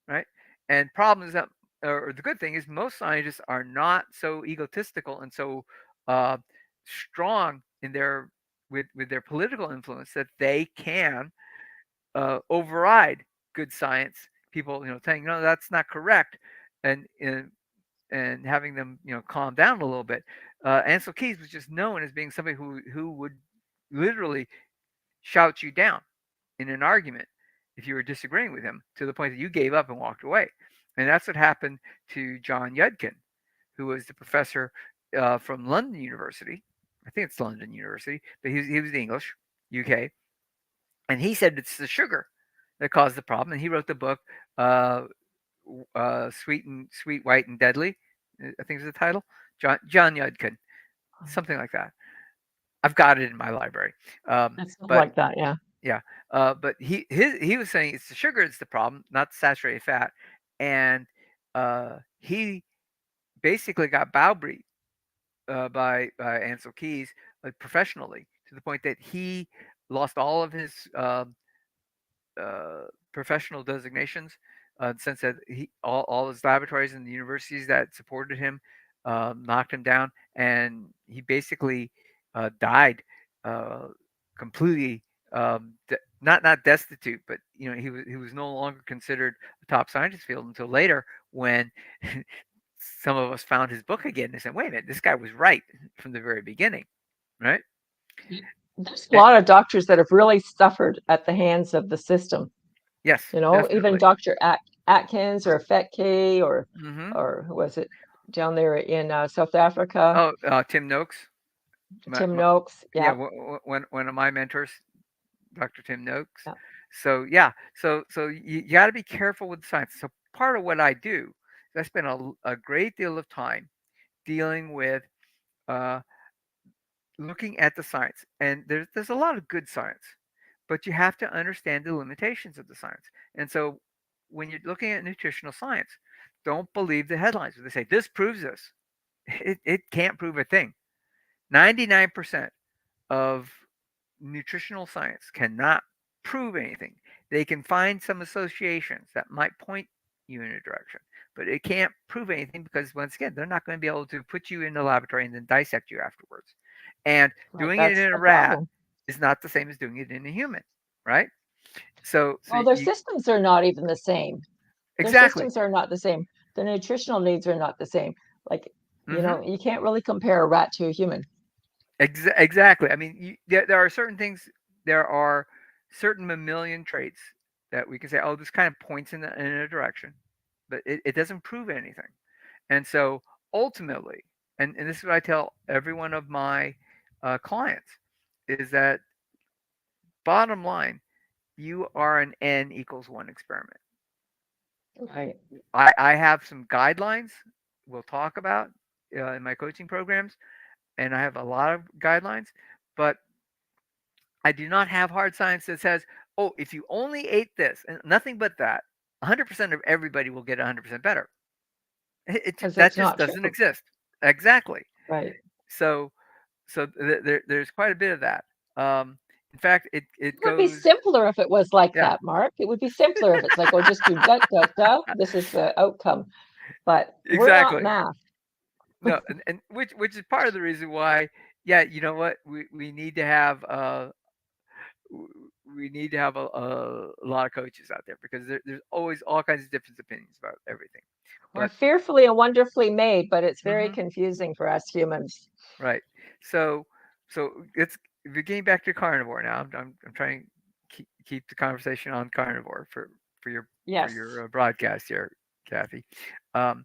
right? And problem is that, or the good thing is, most scientists are not so egotistical and so uh, strong in their with their political influence that they can override good science. People, saying no, that's not correct, and having them, calm down a little bit. Ansel Keys was just known as being somebody who would literally shout you down in an argument if you were disagreeing with him to the point that you gave up and walked away. And that's what happened to John Yudkin, who was the professor from London University. I think it's London University, but he was English, UK. And he said it's the sugar that caused the problem. And he wrote the book, uh, Sweet, White, and Deadly. I think is the title. John Yudkin, something like that. I've got it in my library. It's something But like that, yeah. Yeah, but he was saying it's the sugar that's the problem, not the saturated fat, and he basically got browbeat by Ansel Keys, like, professionally, to the point that he lost all of his uh, professional designations, in the sense that all his laboratories and the universities that supported him knocked him down, and he basically died uh, completely, not destitute, but he was no longer considered a top scientist field until later when some of us found his book again and said, "Wait a minute, this guy was right from the very beginning, right?" Y There's a Eh, lot of doctors that have really suffered at the hands of the system, yes, even definitely. Dr. Atkins or Fetke Hmm. or who was it down there in South Africa, Oh, Tim Noakes. Tim Noakes. Yeah, Yeah, one of my mentors, Dr. Tim Noakes. yeah, So yeah, so you got to be careful with science. So part of what I do is I spend a great deal of time dealing with uh, looking at the science, and there's a lot of good science, but you have to understand the limitations of the science. And so when you're looking at nutritional science, don't believe the headlines where they say this proves this. It can't prove a thing. 99% of nutritional science cannot prove anything. They can find some associations that might point you in a direction, but it can't prove anything because, once again, they're not going to be able to put you in the laboratory and then dissect you afterwards. And right. doing it That's in a the rat problem. is not the same as doing it in a human, right? So Well, their you systems are not even the same. Their exactly. systems are not the same. The nutritional needs are not the same. Like, Hmm. you can't really compare a rat to a human. Exactly. I mean, there are certain things. There are certain mammalian traits that we can say, oh, this kind of points in a direction, but it doesn't prove anything. And so ultimately, and this is what I tell every one of my clients, is that bottom line, you are an n equals one experiment. Right. I have some guidelines we'll talk about in my coaching programs, and I have a lot of guidelines, but I do not have hard science that says, oh, if you only ate this and nothing but that, 100% of everybody will get 100% better. Because That it's just not doesn't true. exist. Exactly. Right. So there's quite a bit of that. In fact, It it would be goes, simpler if it was like yeah, that, Mark. It would be simpler if it's like, oh, just do da da da. This is the outcome. But we're not exactly. math. No, and which is part of the reason why, yeah, you know what, we need to have we need to have a lot of coaches out there, because there's always all kinds of different opinions about everything. We're But fearfully and wonderfully made, but it's very hmm confusing for us humans. right, so it's, we're getting back to carnivore now. I'm trying to keep the conversation on carnivore for your Yes. broadcast here, Kathy. Um,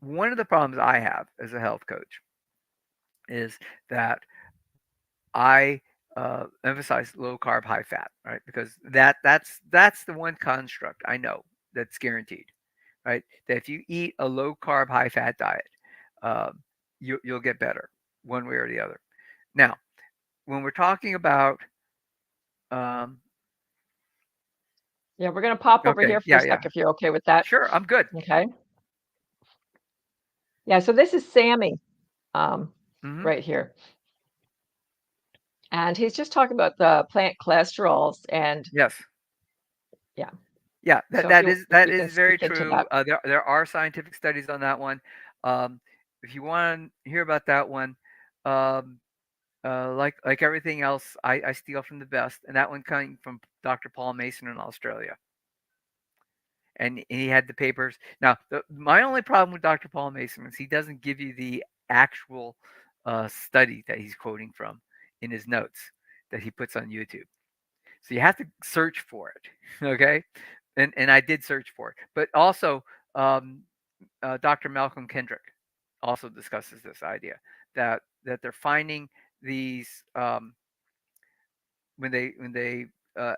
One of the problems I have as a health coach is that I emphasize low carb, high fat, right? Because that's the one construct I know that's guaranteed, right? That if you eat a low carb, high fat diet, um, you'll get better one way or the other. Now, when we're talking about, um, Yeah, we're going to pop over okay, here for a yeah, sec yeah, if you're okay with that. sure, I'm good. Okay. Yeah, so this is Sammy um, Hmm. right here. And he's just talking about the plant cholesterols. And Yes. yeah, Yeah, so if that you can is very speak into true. that. There are scientific studies on that one. Um, if you want to hear about that one, um, like everything else, I steal from the best, and that one coming from Dr. Paul Mason in Australia, and he had the papers. Now, my only problem with Dr. Paul Mason is he doesn't give you the actual study that he's quoting from in his notes that he puts on YouTube. So you have to search for it, okay? And I did search for it, but also um, Dr. Malcolm Kendrick also discusses this idea that they're finding these when they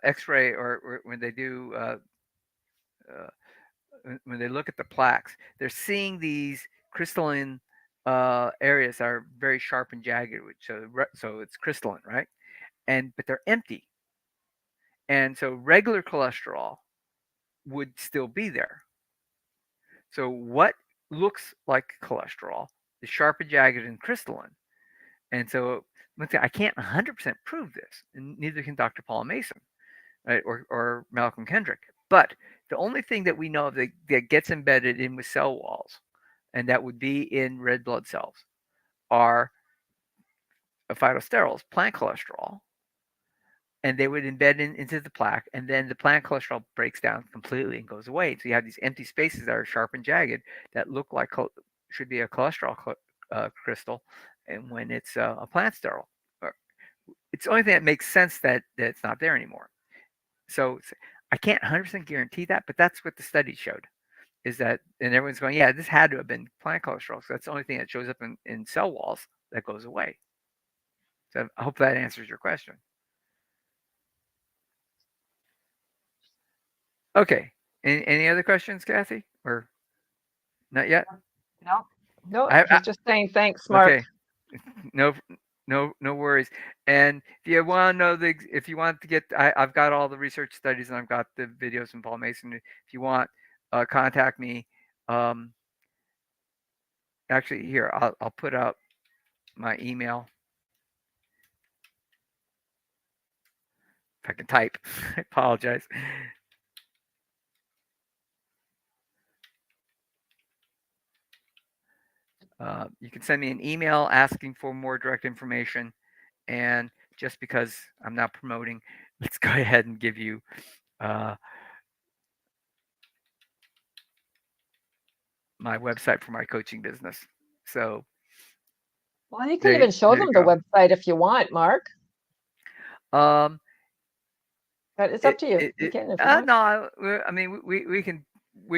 X-ray, or when they do uh, when they look at the plaques, they're seeing these crystalline areas that are very sharp and jagged, which so it's crystalline, right? And but they're empty, and so regular cholesterol would still be there. So what looks like cholesterol is sharp and jagged and crystalline. And so I can't 100% prove this, and neither can Dr. Paul Mason, right, or Malcolm Kendrick. But the only thing that we know of that gets embedded in with cell walls, and that would be in red blood cells, are phytosterols, plant cholesterol, and they would embed into the plaque, and then the plant cholesterol breaks down completely and goes away. So you have these empty spaces that are sharp and jagged that look like should be a cholesterol crystal, and when it's a plant sterol, it's the only thing that makes sense that it's not there anymore. So I can't 100% guarantee that, but that's what the study showed. Is that, and everyone's going, yeah, this had to have been plant cholesterol. So that's the only thing that shows up in cell walls that goes away. So I hope that answers your question. Okay. Any other questions, Kathy? Or not yet? No, no, I he's just saying thanks, Mark. okay. No, no worries. And if you want to know if you want to get, I've got all the research studies, and I've got the videos from Paul Mason. If you want, contact me. Um, Actually, here I'll put out my email if I can type. I apologize. You can send me an email asking for more direct information, and just because I'm not promoting, let's go ahead and give you uh, my website for my coaching business. So Well, you can even show there you them the go. website if you want, Mark. Um, But it's up to you. You it can if you want. no, I mean we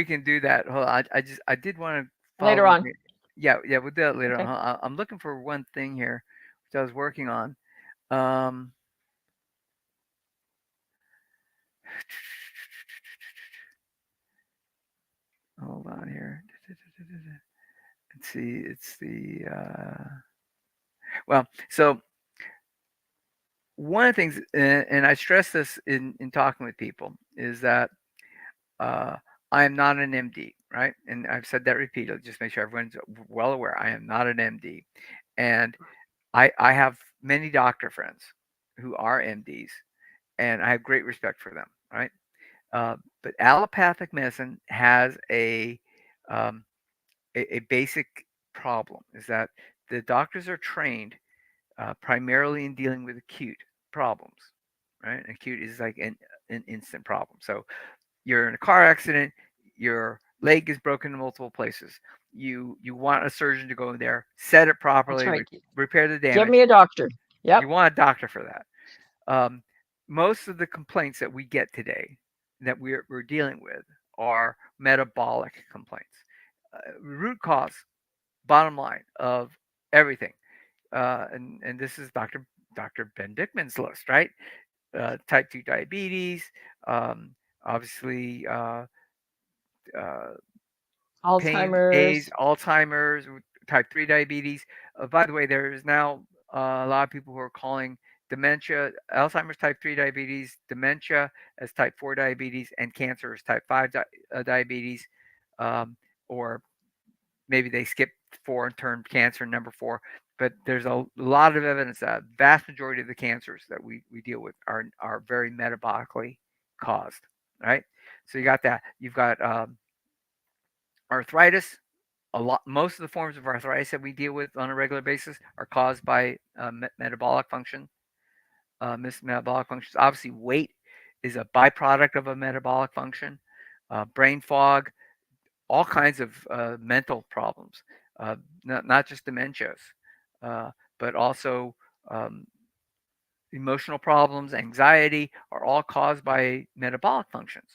can do that. Hold on, I did want to follow Later up. on. Yeah, yeah, we'll do that later on. Okay. I'm looking for one thing here, which I was working on. Um, hold on here. Let's see. It's the well. So one of the things, and I stress this in talking with people, is that uh, I am not an MD, right? And I've said that repeatedly, just make sure everyone's well aware. I am not an MD, and I have many doctor friends who are MDs, and I have great respect for them, right? But allopathic medicine has um, a basic problem is that the doctors are trained primarily in dealing with acute problems, right? Acute is like an instant problem. So you're in a car accident, your leg is broken in multiple places. You want a surgeon to go in there, set it That's properly, right. repair the Give damage. me a doctor. Yep. You want a doctor for that. Um, Most of the complaints that we get today that we're dealing with are metabolic complaints. Root cause, bottom line of everything. And this is Dr. Ben Dickman's list, right? Type 2 diabetes, um, obviously uh, pain, AIDS, Alzheimer's. Alzheimer's, type 3 diabetes. By the way, there's now a lot of people who are calling dementia, Alzheimer's type 3 diabetes, dementia as type 4 diabetes, and cancer as type 5 diabetes. Or maybe they skipped 4 and turned cancer number 4. But there's a lot of evidence that vast majority of the cancers that we deal with are very metabolically caused, right? So you got that. You've got arthritis. Most of the forms of arthritis that we deal with on a regular basis are caused by metabolic function, metabolic functions. Obviously, weight is a byproduct of a metabolic function. Brain fog, all kinds of mental problems, not just dementias, uh, but also um, emotional problems, anxiety are all caused by metabolic functions.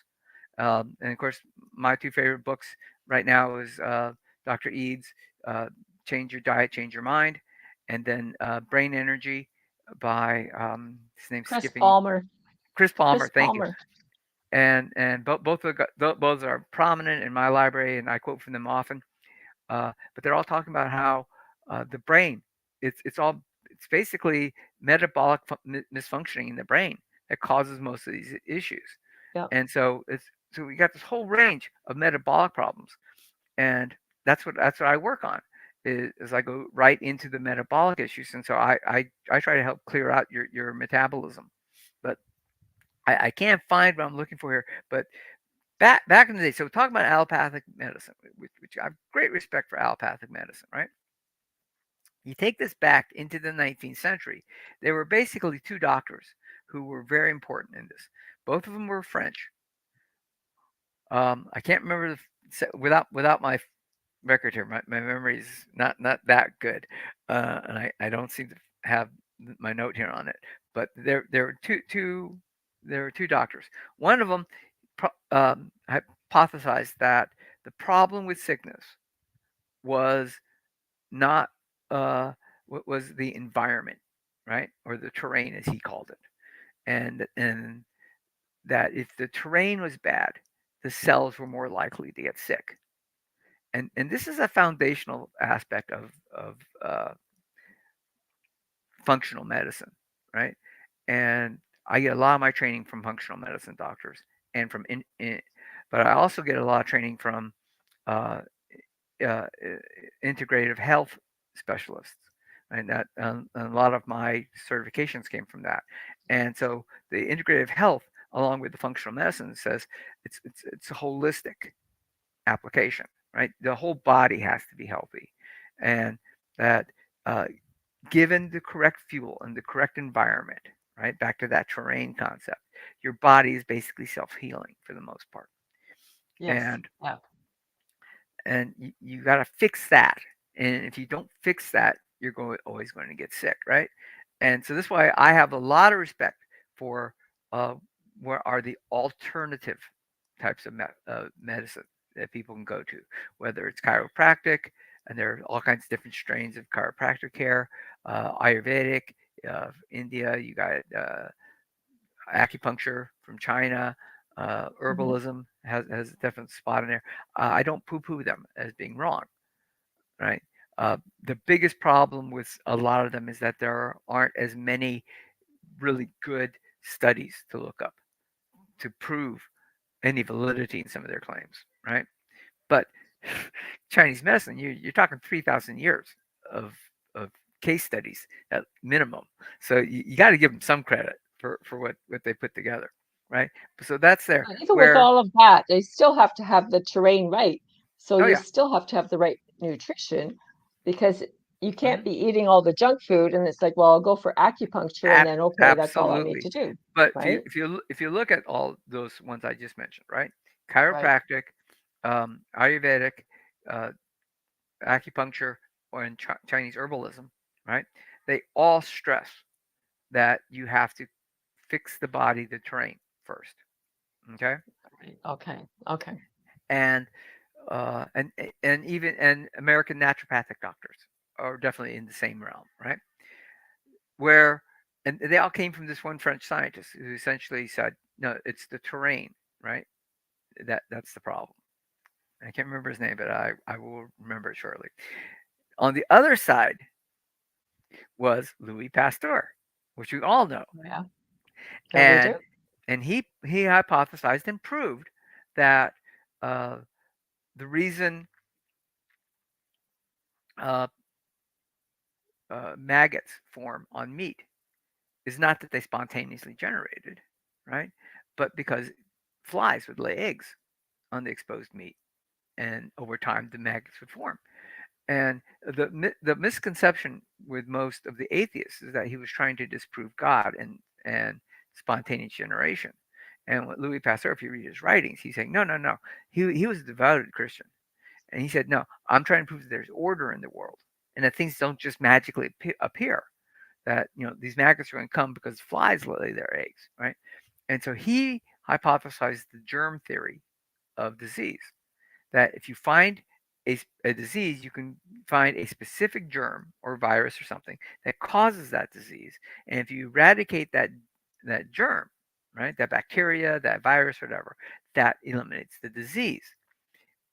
And of course, my two favorite books right now is Dr. Eads, uh, Change Your Diet, Change Your Mind, and then Brain Energy by his name's Chris skipping Palmer. Chris Palmer. Chris Thank you. Palmer. And both are prominent in my library, and I quote from them often. But they're all talking about how the brain, it's basically metabolic misfunctioning in the brain that causes most of these issues. Yep. And so we got this whole range of metabolic problems, and that's what I work on. Is I go right into the metabolic issues, and so I try to help clear out your metabolism. But I can't find what I'm looking for here. But back in the day, so talking about allopathic medicine, which I have great respect for allopathic medicine, right? You take this back into the 19th century, there were basically two doctors who were very important in this. Both of them were French. I can't remember without my record here. My memory is not that good, and I don't seem to have my note here on it. But there were two doctors. One of them hypothesized that the problem with sickness was not was the environment, right, or the terrain as he called it, and that if the terrain was bad, the cells were more likely to get sick. And this is a foundational aspect of uh, functional medicine, right? And I get a lot of my training from functional medicine doctors, and but I also get a lot of training from uh, integrative health specialists, and that a lot of my certifications came from that. And so the integrative health, along with the functional medicine, says it's a holistic application, right? The whole body has to be healthy, and that uh, given the correct fuel and the correct environment, right? Back to that terrain concept, your body is basically self healing for the most part, Yes. and Yeah. you got to fix that. And if you don't fix that, you're always going to get sick, right? And so this is why I have a lot of respect for uh, what are the alternative types of medicine that people can go to, whether it's chiropractic, and there are all kinds of different strains of chiropractic care, Ayurvedic, India, you got acupuncture from China, Hmm. herbalism has a definite spot in there. I don't poo-poo them as being wrong, right? The biggest problem with a lot of them is that there aren't as many really good studies to look up to prove any validity in some of their claims, right? But Chinese medicine, you're talking 3,000 years of of case studies at minimum. So you got to give them some credit for what they put together, right? So that's there. And even with Where all of that, they still have to have the terrain right. So oh you yeah, still have to have the right nutrition because you can't hmm be eating all the junk food and it's like, well, I'll go for acupuncture and then okay, that's all I need absolutely. to do, But right? if you look at all those ones I just mentioned, right? Right. Chiropractic, Ayurvedic, uh, acupuncture, or in Chinese herbalism, right? They all stress that you have to fix the body, the terrain first. Okay, Right. Okay. Okay. and and even American naturopathic doctors are definitely in the same realm, right? Where and they all came from this one French scientist who essentially said, no, it's the terrain, right? That's the problem. I can't remember his name, but I will remember it shortly. On the other side was Louis Pasteur, which we all know, Yeah. Yeah, we and do. he hypothesized and proved that uh, the reason uh, maggots form on meat is not that they spontaneously generated, right? But because flies would lay eggs on the exposed meat, and over time the maggots would form. And the misconception with most of the atheists is that he was trying to disprove God and spontaneous generation. And with Louis Pasteur, if you read his writings, he's saying, no, no, no. He was a devoted Christian. And he said, no, I'm trying to prove that there's order in the world and that things don't just magically appear. That, these maggots are going to come because flies lay their eggs, right? And so he hypothesized the germ theory of disease, that if you find a disease, you can find a specific germ or virus or something that causes that disease. And if you eradicate that germ, right, that bacteria, that virus, whatever, that eliminates the disease,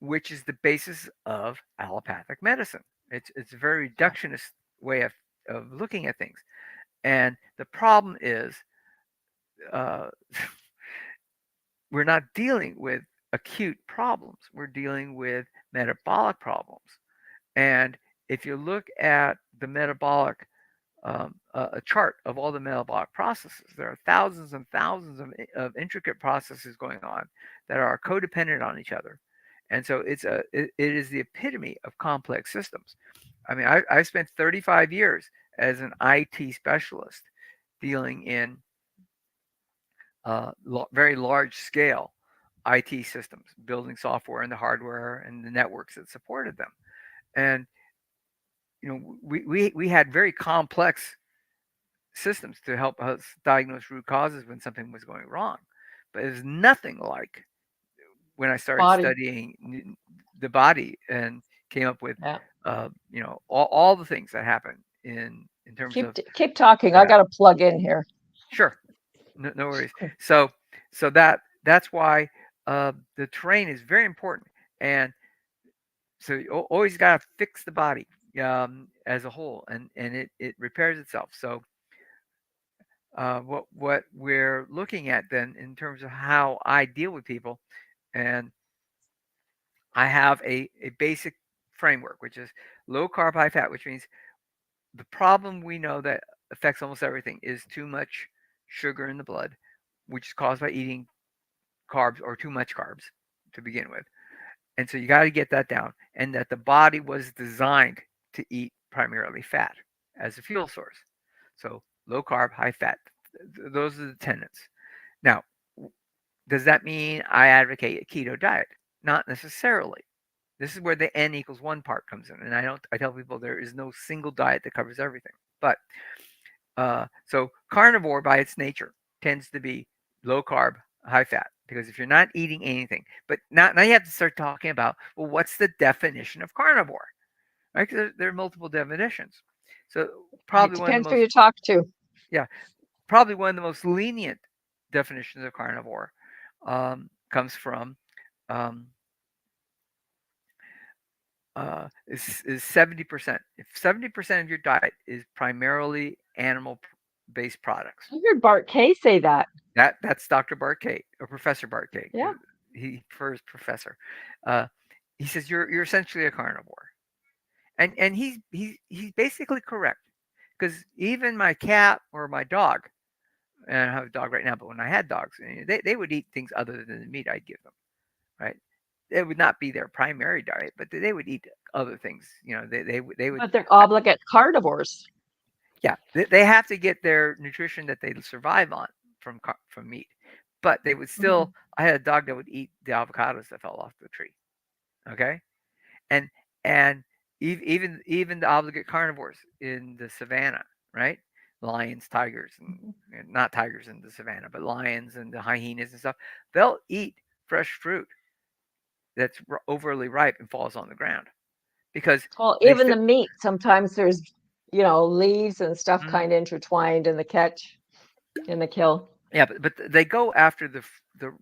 which is the basis of allopathic medicine. It's a very Yeah. reductionist way of looking at things. And the problem is, uh, we're not dealing with acute problems. We're dealing with metabolic problems. And if you look at the metabolic, a chart of all the metabolic processes, there are thousands and thousands of intricate processes going on that are codependent on each other. And so it is the epitome of complex systems. I mean, I spent 35 years as an IT specialist dealing in very large scale IT systems, building software and the hardware and the networks that supported them. And we had very complex systems to help us diagnose root causes when something was going wrong. But it was nothing like when I started Body. studying the body and came up with, Yeah. all the things that happen in terms of Keep talking. I that. got to plug in here. Sure, no worries. So that's why the terrain is very important, and so you always got to fix the body as a whole, and it repairs itself. So what we're looking at then in terms of how I deal with people, and I have a basic framework, which is low carb, high fat, which means the problem we know that affects almost everything is too much sugar in the blood, which is caused by eating carbs or too much carbs to begin with. And so you got to get that down, and that the body was designed to eat primarily fat as a fuel source. So low carb, high fat. Those are the tenets. Now, does that mean I advocate a keto diet? Not necessarily. This is where the n equals 1 part comes in, and I tell people there is no single diet that covers everything. But so carnivore by its nature tends to be low carb, high fat, because if you're not eating anything, but now you have to start talking about, well, what's the definition of carnivore, right? 'Cause there are multiple definitions. So Right. probably one of the Depends who most you talk to. yeah, probably one of the most lenient definitions of carnivore comes from um, is 70%. If 70% of your diet is primarily animal based products, I heard Bart Kay say that. that's Dr. Barkay or Professor Barkay. Yeah. He prefers professor. Uh, he says you're essentially a carnivore, and he's basically correct. Because even my cat or my dog, and I don't have a dog right now, but when I had dogs, they would eat things other than the meat I'd give them, right? It would not be their primary diet, but they would eat other things. They would, But they're obligate carnivores. yeah, they have to get their nutrition that they survive on from meat, but they would Mhm. still. I had a dog that would eat the avocados that fell off the tree. Okay, and and even the obligate carnivores in the savannah, right? Lions, tigers, Mhm. and not tigers in the savannah, but lions and the hyenas and stuff. They'll eat fresh fruit that's overly ripe and falls on the ground because Well, they even still. the meat, sometimes there's, leaves and stuff Mhm. kind of intertwined in the catch, in the kill. Yeah, but they go after the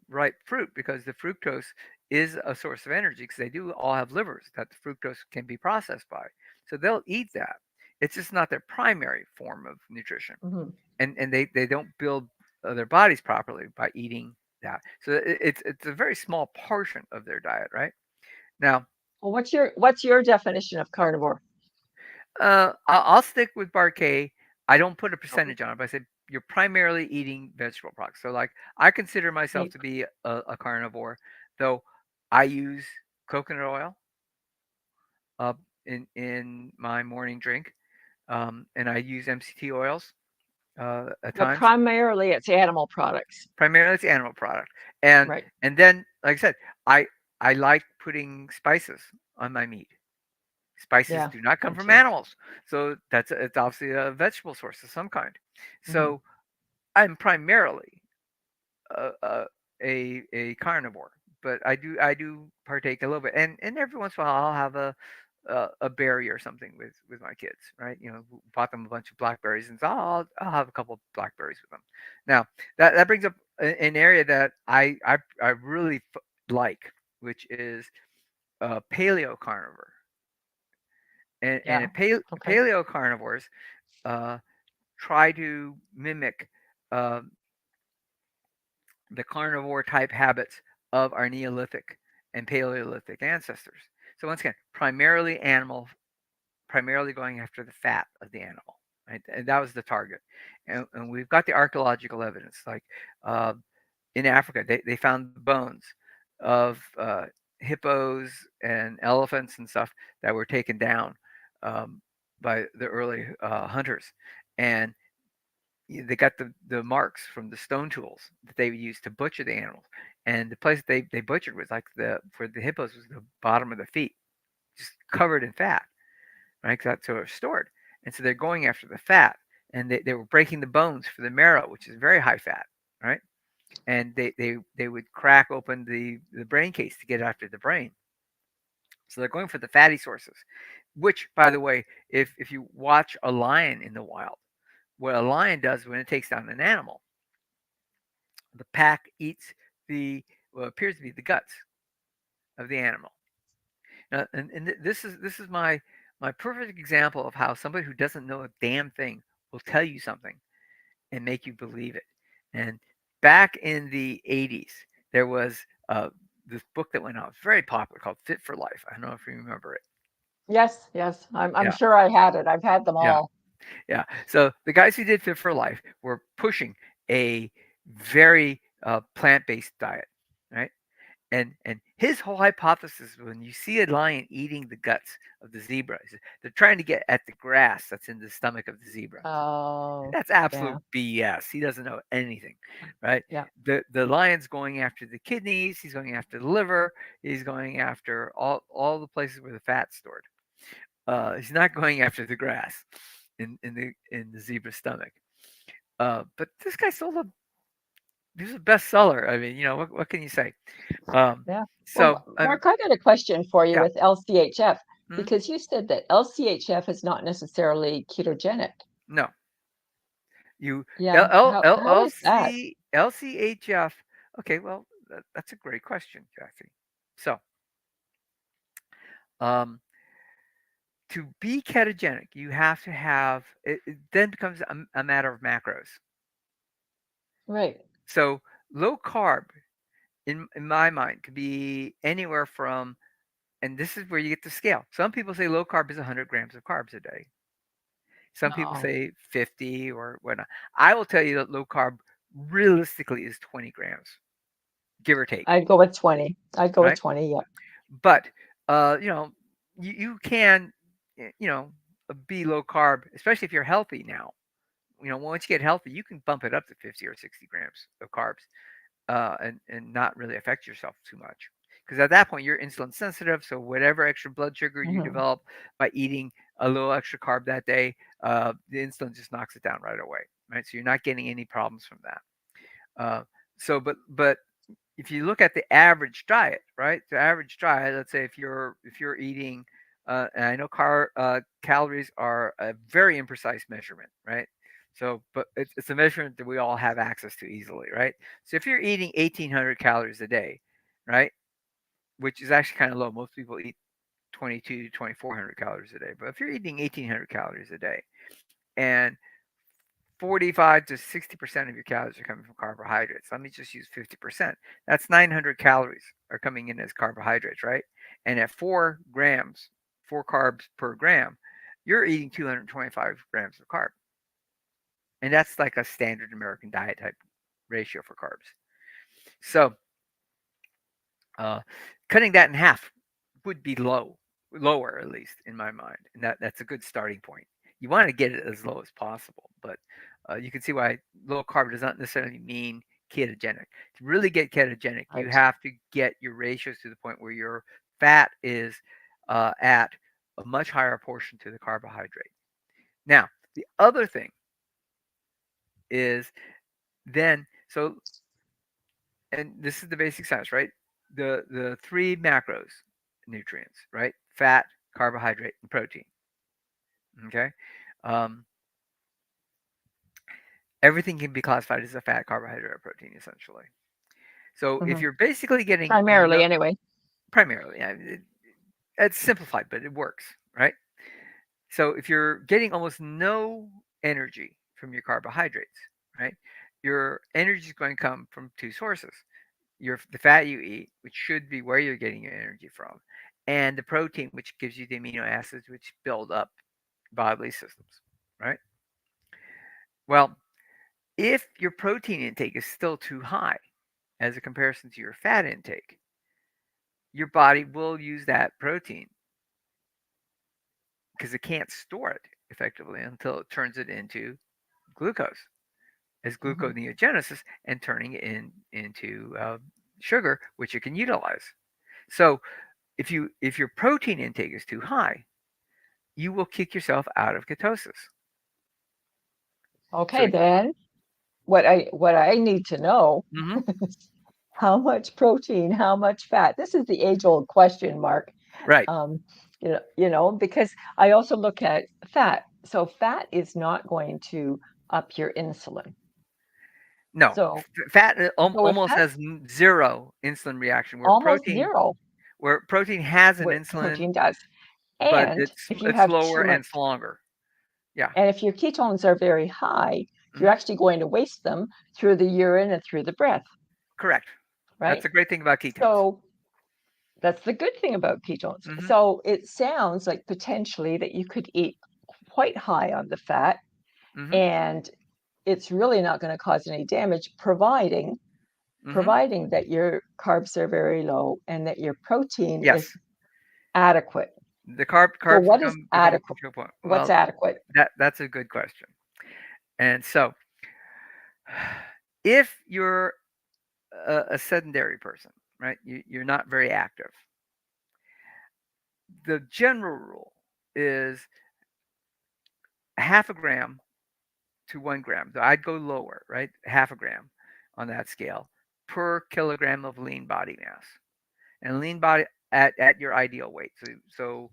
ripe fruit because the fructose is a source of energy because they do all have livers that the fructose can be processed by. So they'll eat that. It's just not their primary form of nutrition, Mhm. and they don't build their bodies properly by eating that. So it's a very small portion of their diet, right? Now, Well, what's your definition of carnivore? I'll stick with Barquet. I don't put a Okay. percentage on it, but I said you're primarily eating vegetable products. So, like, I consider myself Meat. to be a carnivore, though I use coconut oil uh, in my morning drink, and I use MCT oils at But times. primarily it's animal products. Primarily, it's animal product, and Right. and then, like I said, I I like putting spices on my meat. Spices Yeah, do not come me from too. animals, so it's obviously a vegetable source of some kind. Mhm. So I'm primarily a, a carnivore, but I do partake a little bit, and every once in a while I'll have a berry or something with my kids, right? Bought them a bunch of blackberries, and so I'll have a couple of blackberries with them. Now that brings up an area that I really like, which is paleo carnivore, and Yeah. Okay. paleo carnivores uh, try to mimic uh, the carnivore type habits of our Neolithic and Paleolithic ancestors. So once again, primarily animal, primarily going after the fat of the animal, right? And that was the target. And we've got the archaeological evidence, like uh, in Africa, they found the bones of hippos and elephants and stuff that were taken down um, by the early hunters, and they got the marks from the stone tools that they would use to butcher the animals. And the place they butchered was like for the hippos was the bottom of the feet, just covered in fat, right? 'Cause that's how it's stored. And so they're going after the fat, and they were breaking the bones for the marrow, which is very high fat, right? And they would crack open the brain case to get after the brain. So they're going for the fatty sources, which, by the way, if you watch a lion in the wild, what a lion does when it takes down an animal, the pack eats the what appears to be the guts of the animal. Now, and this is my perfect example of how somebody who doesn't know a damn thing will tell you something and make you believe it. And back in the 80s, there was this book that went out, very popular, called Fit for Life. I don't know if you remember it. Yes, yes. I'm Yeah, sure I had it. I've had them yeah, all. yeah. So the guys who did Fit for Life were pushing a very plant-based diet, right? And his whole hypothesis, when you see a lion eating the guts of the zebra, is they're trying to get at the grass that's in the stomach of the zebra. Oh, That's absolute yeah. BS. He doesn't know anything, right? Yeah. The lion's going after the kidneys. He's going after the liver. He's going after all the places where the fat's stored. He's not going after the grass in the zebra's stomach. But this guy sold a he was a bestseller. I mean, what can you say? Um, Yeah. Well, so Mark, I got a question for you yeah. with LCHF Mhm. because you said that LCHF is not necessarily ketogenic. No, you Yeah. How is that? LCHF. Okay, well, that's a great question, Kathy. So, um, to be ketogenic, you have to have it then becomes a matter of macros. Right. So, low carb, in my mind, could be anywhere from, and this is where you get the scale. Some people say low carb is 100 grams of carbs a day. Some people Oh, say 50 or whatnot. I will tell you that low carb realistically is 20 grams, give or take, I'd go with 20. I'd go with right? 20, yep. But you know, you can, be low carb, especially if you're healthy now. Once you get healthy, you can bump it up to 50 or 60 grams of carbs, and not really affect yourself too much. Because at that point, you're insulin sensitive. So whatever extra blood sugar you Mhm, develop by eating a little extra carb that day, the insulin just knocks it down right away, right? So you're not getting any problems from that. Uh, but if you look at the average diet, right? The average diet, let's say if you're eating, and I know calories are a very imprecise measurement, right? So, but it's a measurement that we all have access to easily, right? So if you're eating 1,800 calories a day, right, which is actually kind of low. Most people eat 22 to 2,400 calories a day, but if you're eating 1,800 calories a day, and 45 to 60% of your calories are coming from carbohydrates. Let me just use 50%. That's 900 calories are coming in as carbohydrates, right? And at 4 grams, 4 carbs per gram, you're eating 225 grams of carb. And that's like a standard American diet type ratio for carbs. So, uh, cutting that in half would be lower at least in my mind, and that's a good starting point. You want to get it as low as possible, but you can see why low carb does not necessarily mean ketogenic. To really get ketogenic, you right. have to get your ratios to the point where your fat is at a much higher portion to the carbohydrate. Now, the other thing is then so, and this is the basic science, right? The three macros nutrients, right? Fat, carbohydrate, and protein. Okay. Um, Everything can be classified as a fat, carbohydrate, or protein, essentially. So if Mhm. you're basically getting Primarily, anyway. primarily, it's simplified, but it works, right? So if you're getting almost no energy from your carbohydrates, right, your energy is going to come from two sources: the fat you eat, which should be where you're getting your energy from, and the protein, which gives you the amino acids which build up bodily systems, right? Well, if your protein intake is still too high as a comparison to your fat intake, your body will use that protein because it can't store it effectively until it turns it into glucose as Mhm. gluconeogenesis and turning it into sugar, which you can utilize. So if your protein intake is too high, you will kick yourself out of ketosis. So Okay, then what I need to know mhm, is how much protein, how much fat? This is the age-old question, Mark. right. Um, because I also look at fat. So fat is not going to up your insulin. No, So fat so if almost has that's zero insulin reaction, almost zero, where protein has an what insulin, protein does. but And if you it's have slower too and much, it's longer. Yeah. and if your ketones are very high, you're Hmm. actually going to waste them through the urine and through the breath, Correct. That's right? the great thing about ketones. So that's the good thing about ketones. Hmm. So it sounds like potentially that you could eat quite high on the fat Hmm. and it's really not going to cause any damage Hmm. providing that your carbs are very low and that your protein is Yes. adequate. The So carbs what is become a adequate? control point. What's Well, adequate? that's a good question. And so, if you're a sedentary person, right? You're not very active. The general rule is half a gram to 1 gram. So I'd go lower, right? Half a gram on that scale per kilogram of lean body mass, and lean body at your ideal weight. So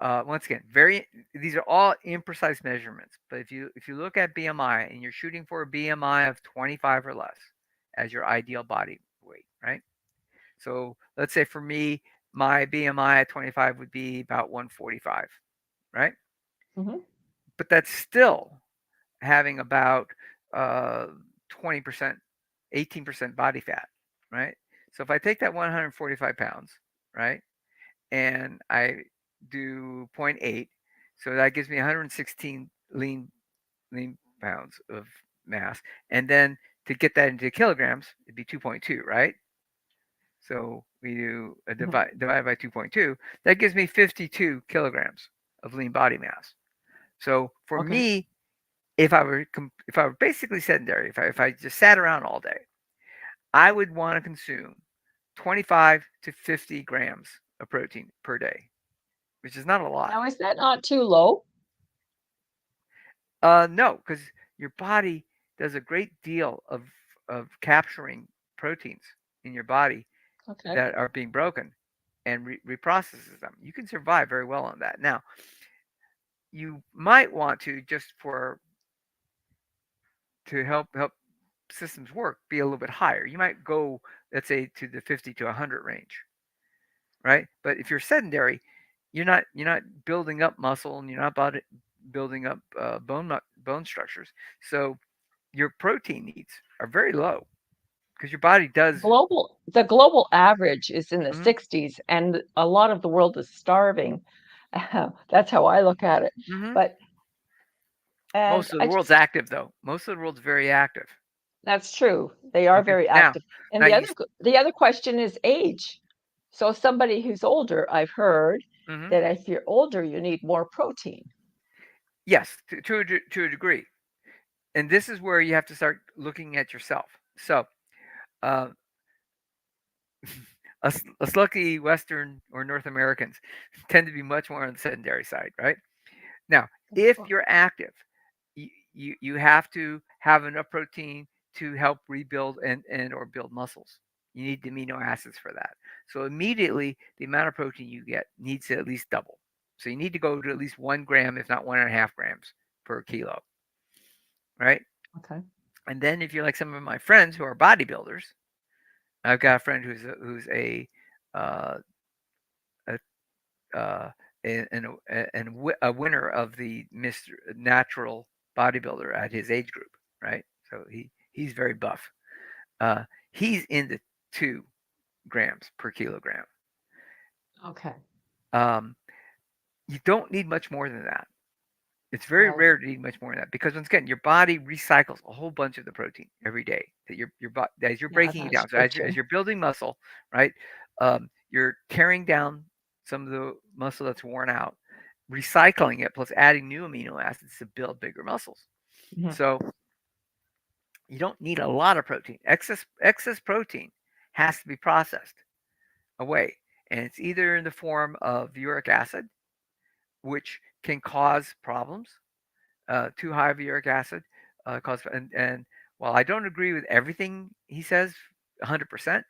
once again, very these are all imprecise measurements. But if you look at BMI and you're shooting for a BMI of 25 or less as your ideal body weight, right? So let's say for me, my BMI at 25 would be about 145, right? Hmm. But that's still having about uh, 20%, 18% body fat, right? So if I take that 145 pounds, right, and I do zero point 0.8, so that gives me 116 lean lean pounds of mass, and then to get that into kilograms, it'd be 2.2, right? So we do a Mhm. divide by 2.2. That gives me 52 kilograms of lean body mass. So for Okay. me, if I were basically sedentary, if I just sat around all day, I would want to consume 25 to 50 grams of protein per day, which is not a lot. Now, is that not too low? No, because your body does a great deal of capturing proteins in your body Okay. that are being broken and reprocesses them. You can survive very well on that. Now, you might want to just for to help systems work be a little bit higher. You might go, let's say, to the 50 to 100 range, right? But if you're sedentary, you're not building up muscle and you're not building up bone structures. So your protein needs are very low because your body does. The global average is in the Mhm, 60s, and a lot of the world is starving. That's how I look at it. mhm. But and Most of the I world's just active, though. Most of the world's very active. That's true. They are Okay, very now, active. And now the you. other question is age. So somebody who's older, I've heard Mhm. that if you're older, you need more protein. Yes, to a degree, and this is where you have to start looking at yourself. So, uh, us lucky Western or North Americans tend to be much more on the sedentary side, right? Now, if you're active, you have to have enough protein to help rebuild and or build muscles. You need the amino acids for that. So immediately, the amount of protein you get needs to at least double. So you need to go to at least 1 gram, if not 1.5 grams per kilo, right? Okay. And then if you're like some of my friends who are bodybuilders, I've got a friend who's uh, a uh, a winner of the Mr. Natural bodybuilder at his age group, right? So he's very buff. Uh, he's in the 2 grams per kilogram. Okay. Um, you don't need much more than that. It's very Right. rare to need much more than that because once again, your body recycles a whole bunch of the protein every day that as you're Yeah, breaking it that's down. So very as true. you're building muscle, right? You're tearing down some of the muscle that's worn out, recycling it, plus adding new amino acids to build bigger muscles. Mhm. So you don't need a lot of protein. Excess protein has to be processed away, and it's either in the form of uric acid, which can cause problems. Too high of uric acid cause and while I don't agree with everything he says 100%,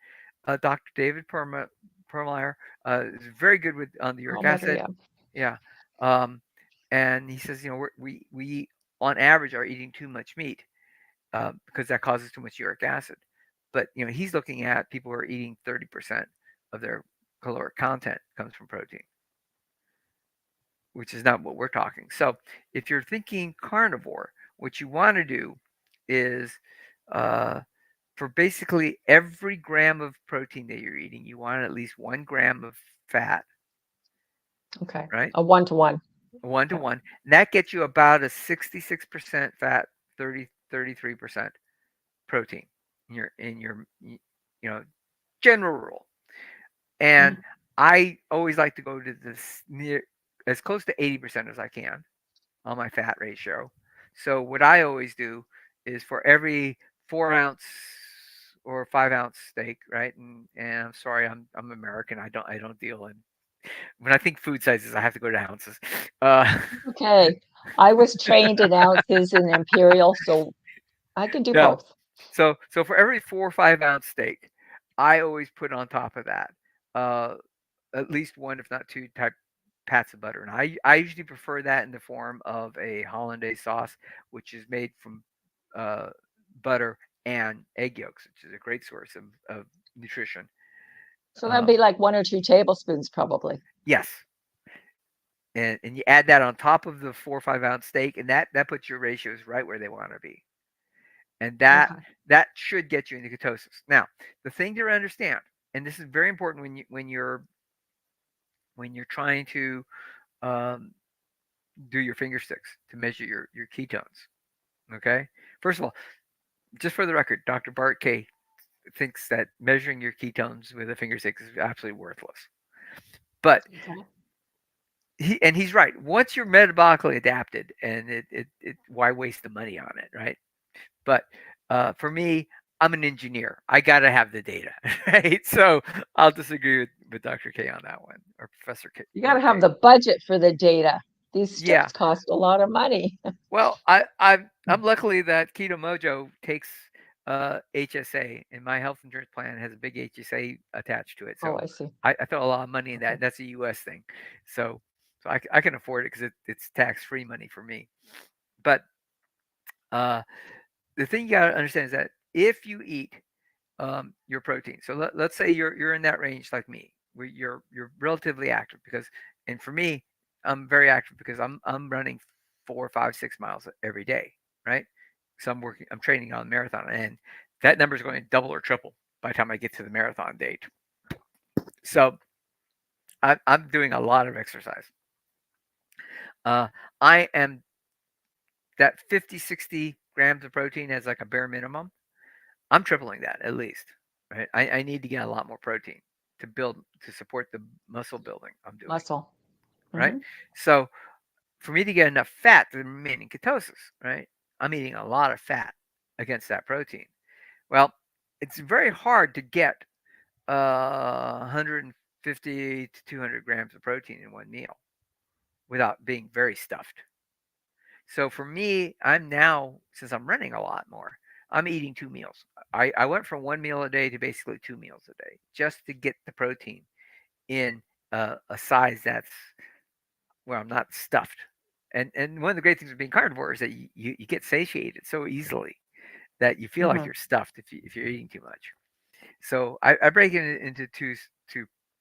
Dr. David Perlmeyer is very good with on the uric Omega, acid. yeah. Yeah, um, and he says we on average are eating too much meat because that causes too much uric acid. But he's looking at people who are eating 30% of their caloric content comes from protein, which is not what we're talking. So if you're thinking carnivore, what you want to do is uh, for basically every gram of protein that you're eating, you want at least 1 gram of fat, Okay. right? A one to one. One to Okay. one. And that gets you about a 66% fat, 33% protein in your general rule. And Mhm. I always like to go to this near as close to 80% as I can on my fat ratio. So what I always do is for every 4 ounce or 5 ounce steak, right? And I'm sorry, I'm American. I don't deal in when I think food sizes, I have to go to ounces. Uh, Okay. I was trained in ounces in imperial, so I can do no, both. so for every 4 or 5 ounce steak, I always put on top of that uh, at least one, if not two, type pats of butter, and I usually prefer that in the form of a hollandaise sauce, which is made from uh, butter and egg yolks, which is a great source of nutrition. So that'd be Um, like 1 or 2 tablespoons, probably. yes, and you add that on top of the 4 or 5 ounce steak, and that puts your ratios right where they want to be, and that Okay. that should get you into ketosis. Now, the thing to understand, and this is very important when you're trying to um, do your finger sticks to measure your ketones. Okay. First of all, just for the record, Dr. Bart K thinks that measuring your ketones with a finger stick is absolutely worthless. But Okay. he's right. Once you're metabolically adapted, and why waste the money on it, right? But for me, I'm an engineer. I got to have the data, right? So I'll disagree with Dr. K on that one, or Professor K, You got to Bart have K. the budget for the data. These Yeah. sticks cost a lot of money. Well, I'm luckily that Keto Mojo takes HSA, and my health insurance plan has a big HSA attached to it. Oh, So I see. I throw a lot of money in that. Okay. And that's a U.S. thing. So I can afford it because it's tax free money for me. But uh, the thing you got to understand is that if you eat your protein, so let's say you're in that range like me, where you're relatively active because, and for me, I'm very active because I'm running 4, 5, 6 miles every day, right? So I'm training on a marathon, and that number is going to double or triple by the time I get to the marathon date. So I'm doing a lot of exercise. Uh, I am that 50, 60 grams of protein as like a bare minimum. I'm tripling that at least, right? I need to get a lot more protein to build to support the muscle building I'm doing, Muscle. right? Hmm. So for me to get enough fat to remain in ketosis, right? I'm eating a lot of fat against that protein. Well, it's very hard to get 150 to 200 grams of protein in one meal without being very stuffed. So for me, I'm now, since I'm running a lot more, I'm eating 2 meals. I went from 1 meal a day to basically 2 meals a day just to get the protein in a size that's where I'm not stuffed. And one of the great things of being carnivore is that you get satiated so easily that you feel like Hmm. you're stuffed if you're eating too much. So I break it into two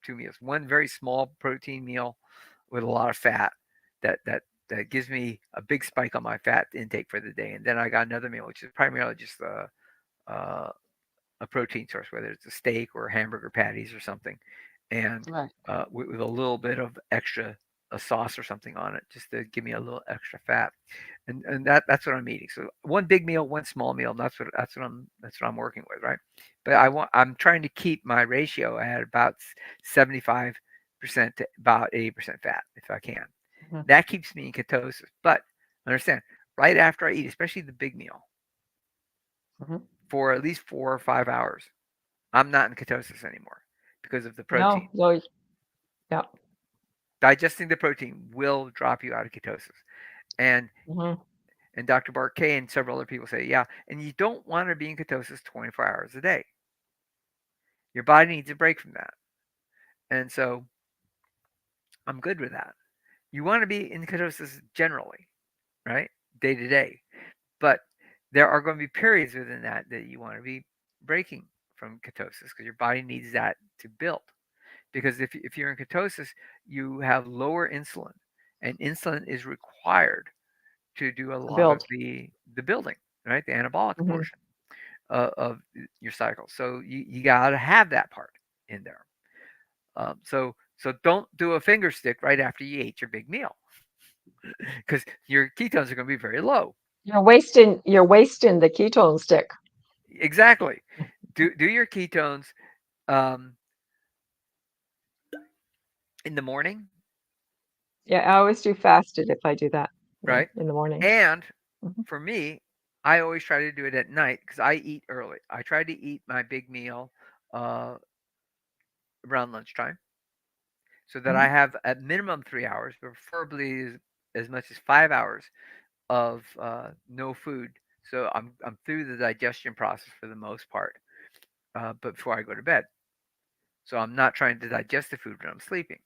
two meals. One very small protein meal with a lot of fat that gives me a big spike on my fat intake for the day, and then I got another meal which is primarily just uh, a protein source, whether it's a steak or hamburger patties or something, and Right. with a little bit of extra a sauce or something on it, just to give me a little extra fat, and that's what I'm eating. So one big meal, one small meal. That's what I'm working with, right? But I'm trying to keep my ratio at about 75% to about 80% fat if I can. Hmm. That keeps me in ketosis. But understand, right after I eat, especially the big meal, Hmm. for at least 4 or 5 hours, I'm not in ketosis anymore because of the protein. No, no, yeah. Digesting the protein will drop you out of ketosis. And Hmm. and Dr. Bart K and several other people say, yeah, and you don't want to be in ketosis 24 hours a day. Your body needs a break from that. And so I'm good with that. You want to be in ketosis generally, right? Day to day. But there are going to be periods within that you want to be breaking from ketosis because your body needs that to build. Because if you're in ketosis, you have lower insulin, and insulin is required to do a To lot of build. the building, right? The anabolic Hmm. portion of your cycle. So you got to have that part in there. So don't do a finger stick right after you ate your big meal because your ketones are going to be very low. You're wasting the ketone stick. Exactly. Do your ketones um, in the morning, Yeah, I always do fasted if I do that. Yeah, right? in the morning. And Hmm. for me, I always try to do it at night because I eat early. I try to eat my big meal uh, around lunchtime so that I Hmm. have at minimum 3 hours, preferably as much as 5 hours of no food. So I'm through the digestion process for the most part, but before I go to bed. So I'm not trying to digest the food when I'm sleeping.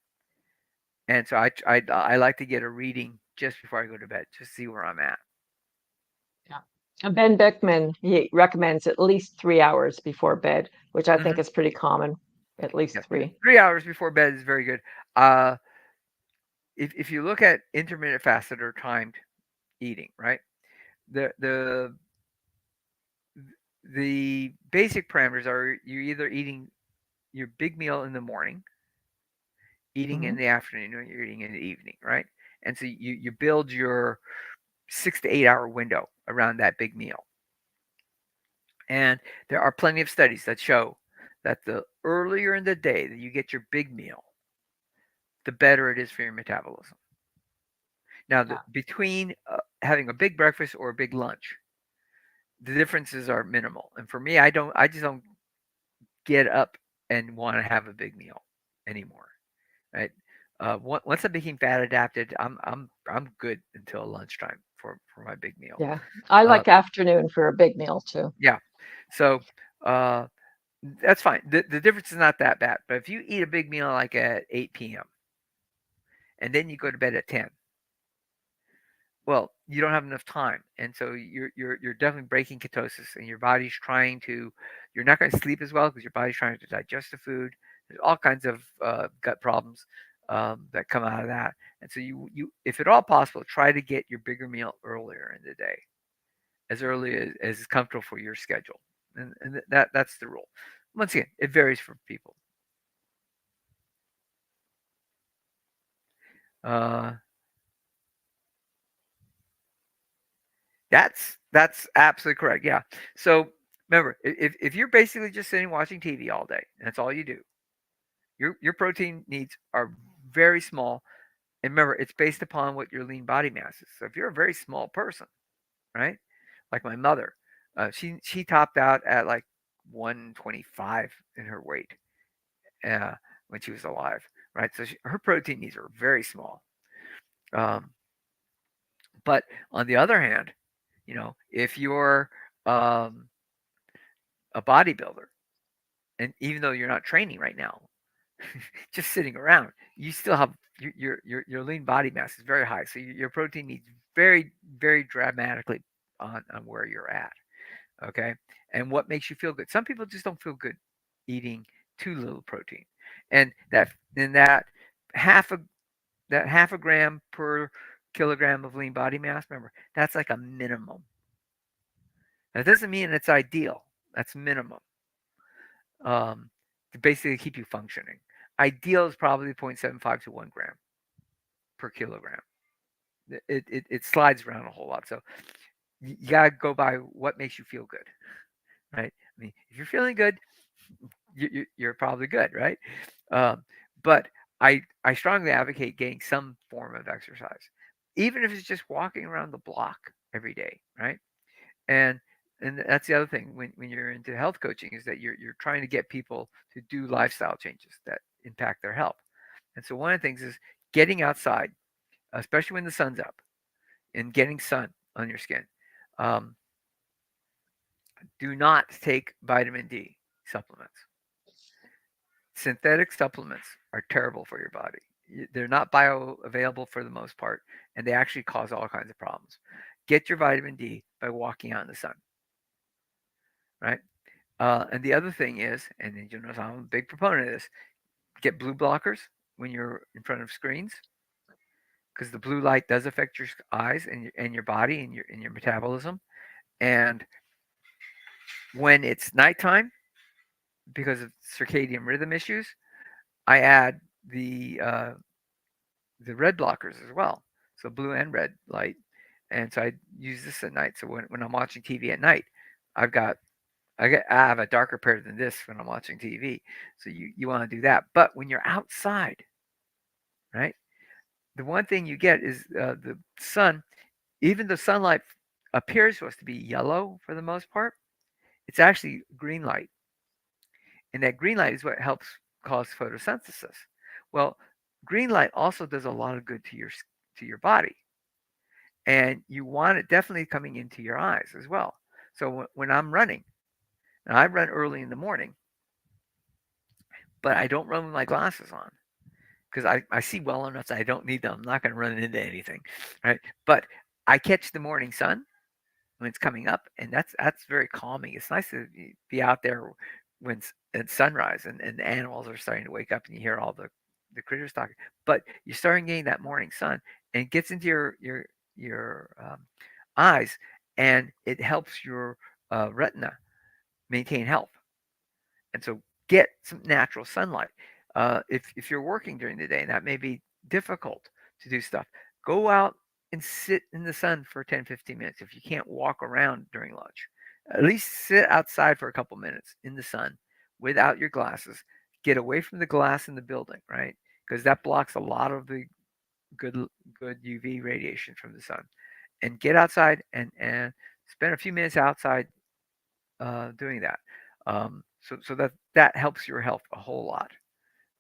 And so I like to get a reading just before I go to bed, just see where I'm at. Yeah. And Ben Beckman, he recommends at least 3 hours before bed, which I think Hmm. is pretty common. At least Yeah, three. 3 hours before bed is very good. Uh, if you look at intermittent fasted or timed eating, right? The the basic parameters are you're either eating your big meal in the morning, eating Hmm. in the afternoon, or you're eating in the evening, right? And so you build your 6 to 8 hour window around that big meal. And there are plenty of studies that show that the earlier in the day that you get your big meal, the better it is for your metabolism. Now, Yeah. between having a big breakfast or a big lunch, the differences are minimal. And for me, I just don't get up and want to have a big meal anymore. Right? Once I became fat adapted, I'm good until lunchtime for my big meal. Yeah. I Uh, like afternoon for a big meal too. yeah, so uh, that's fine. The difference is not that bad. But if you eat a big meal like at 8 p.m. and then you go to bed at 10, well, you don't have enough time, and so you're definitely breaking ketosis, and your body's trying to. You're not going to sleep as well because your body's trying to digest the food. There's all kinds of gut problems that come out of that, and so you if at all possible, try to get your bigger meal earlier in the day, as early as is comfortable for your schedule, and that's the rule. Once again, it varies for people. Uh, that's absolutely correct. Yeah. So remember, if you're basically just sitting watching TV all day, and that's all you do, your protein needs are very small. And remember, it's based upon what your lean body mass is. So if you're a very small person, right, like my mother, she topped out at like 125 in her weight uh, when she was alive, right? So her protein needs are very small. Um, but on the other hand, if you're um, a bodybuilder, and even though you're not training right now, just sitting around, you still have your lean body mass is very high. So your protein needs very dramatically on where you're at. Okay, and what makes you feel good? Some people just don't feel good eating too little protein, and that half a half a gram per kilogram of lean body mass. Remember, that's like a minimum. That doesn't mean it's ideal. That's minimum. um, to basically keep you functioning. Ideal is probably 0.75 to 1 gram per kilogram. It slides around a whole lot. So you got to go by what makes you feel good, right? I mean, if you're feeling good, you're probably good, right? Um, but I strongly advocate getting some form of exercise, even if it's just walking around the block every day, right? And that's the other thing when you're into health coaching is that you're trying to get people to do lifestyle changes that impact their health. And so one of the things is getting outside, especially when the sun's up, and getting sun on your skin. Um, do not take vitamin D supplements. Synthetic supplements are terrible for your body. They're not bioavailable for the most part, and they actually cause all kinds of problems. Get your vitamin D by walking out in the sun, right? And the other thing is, and you notice I'm a big proponent of this, get blue blockers when you're in front of screens because the blue light does affect your eyes and your body and your metabolism. And when it's nighttime, because of circadian rhythm issues, I add the red blockers as well, so blue and red light. And so I use this at night. So when I'm watching TV at night, I've got I have a darker pair than this when I'm watching TV. So you want to do that. But when you're outside, right, the one thing you get is the sun. Even the sunlight appears to us to be yellow for the most part. It's actually green light, and that green light is what helps cause photosynthesis. Well, green light also does a lot of good to your body, and you want it definitely coming into your eyes as well. So when I'm running, and I run early in the morning, but I don't run with my glasses on because I see well enough that I don't need them. I'm not going to run into anything, right? But I catch the morning sun when it's coming up, and that's very calming. It's nice to be out there when it's sunrise and the animals are starting to wake up, and you hear all the critters talking. But you're starting getting that morning sun, and it gets into your eyes, and it helps your retina maintain health. And so get some natural sunlight. If you're working during the day, and that may be difficult to do stuff, Go out and sit in the sun for 10, 15 minutes if you can't walk around during lunch. At least sit outside for a couple minutes in the sun without your glasses. Get away from the glass in the building, right? Because that blocks a lot of the good good UV radiation from the sun. And get outside and spend a few minutes outside doing that. So that helps your health a whole lot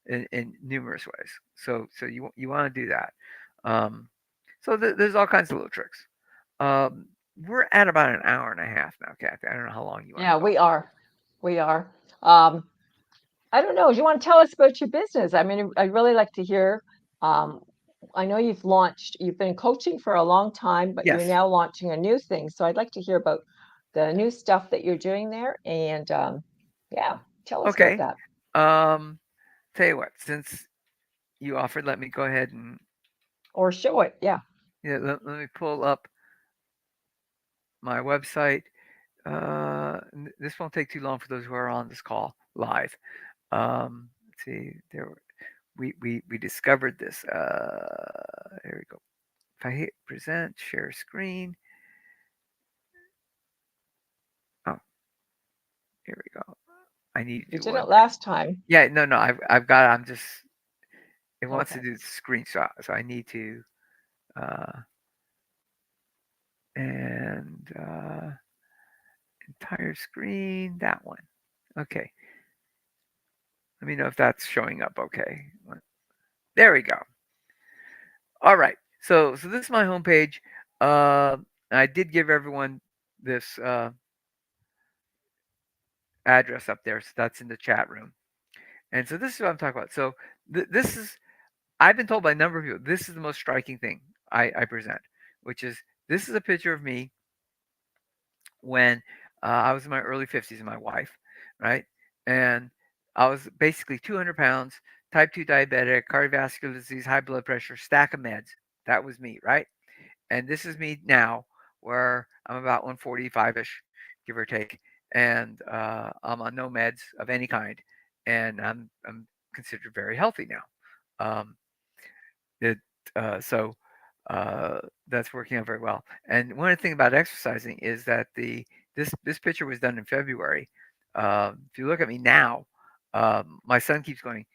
in numerous ways. So you want to do that. Um, there's all kinds of little tricks. Um, we're at about an hour and a half now, Kathy. I don't know how long you want Yeah, to go. we are. We are. Um, I don't know. Do you want to tell us about your business? I mean, I'd really like to hear. Um, I know you've been coaching for a long time, but you're Yes. now launching a new thing. So I'd like to hear about the new stuff that you're doing there. And yeah, tell us about Okay. that Um, tell you what, since you offered, let me go ahead and or show it. Yeah. let me pull up my website. This won't take too long for those who are on this call live. Let's see, we discovered this. Here we go. If I hit present, share screen. Oh, here we go. I need to You do did one it thing. last time. Yeah, no, I've got. I'm just. It wants to Okay. do the screenshot, so I need to. Uh, and entire screen. That one. Okay. Let me know if that's showing up. Okay. There we go. All right. So this is my homepage. Uh, I did give everyone this address up there, so that's in the chat room. And so this is what I'm talking about. So this is I've been told by a number of people this is the most striking thing I present, which is this is a picture of me when I was in my early 50s and my wife, right? And I was basically 200 pounds, type 2 diabetic, cardiovascular disease, high blood pressure, stack of meds. That was me, right? And this is me now, where I'm about 145 ish, give or take. And I'm on no meds of any kind. And I'm considered very healthy now. It so that's working out very well. And one of the things about exercising is that this picture was done in February. If you look at me now, my son keeps going,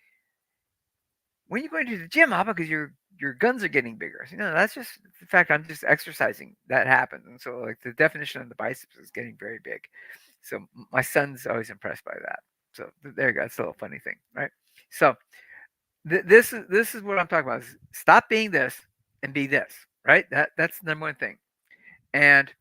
"When are you going to the gym, Papa? Because your guns are getting bigger." I said, no, that's just the fact I'm just exercising. That happens, and so like the definition of the biceps is getting very big. So my son's always impressed by that. So there you go. It's a little funny thing, right? So this is what I'm talking about. Is stop being this and be this, right? That's the number one thing. And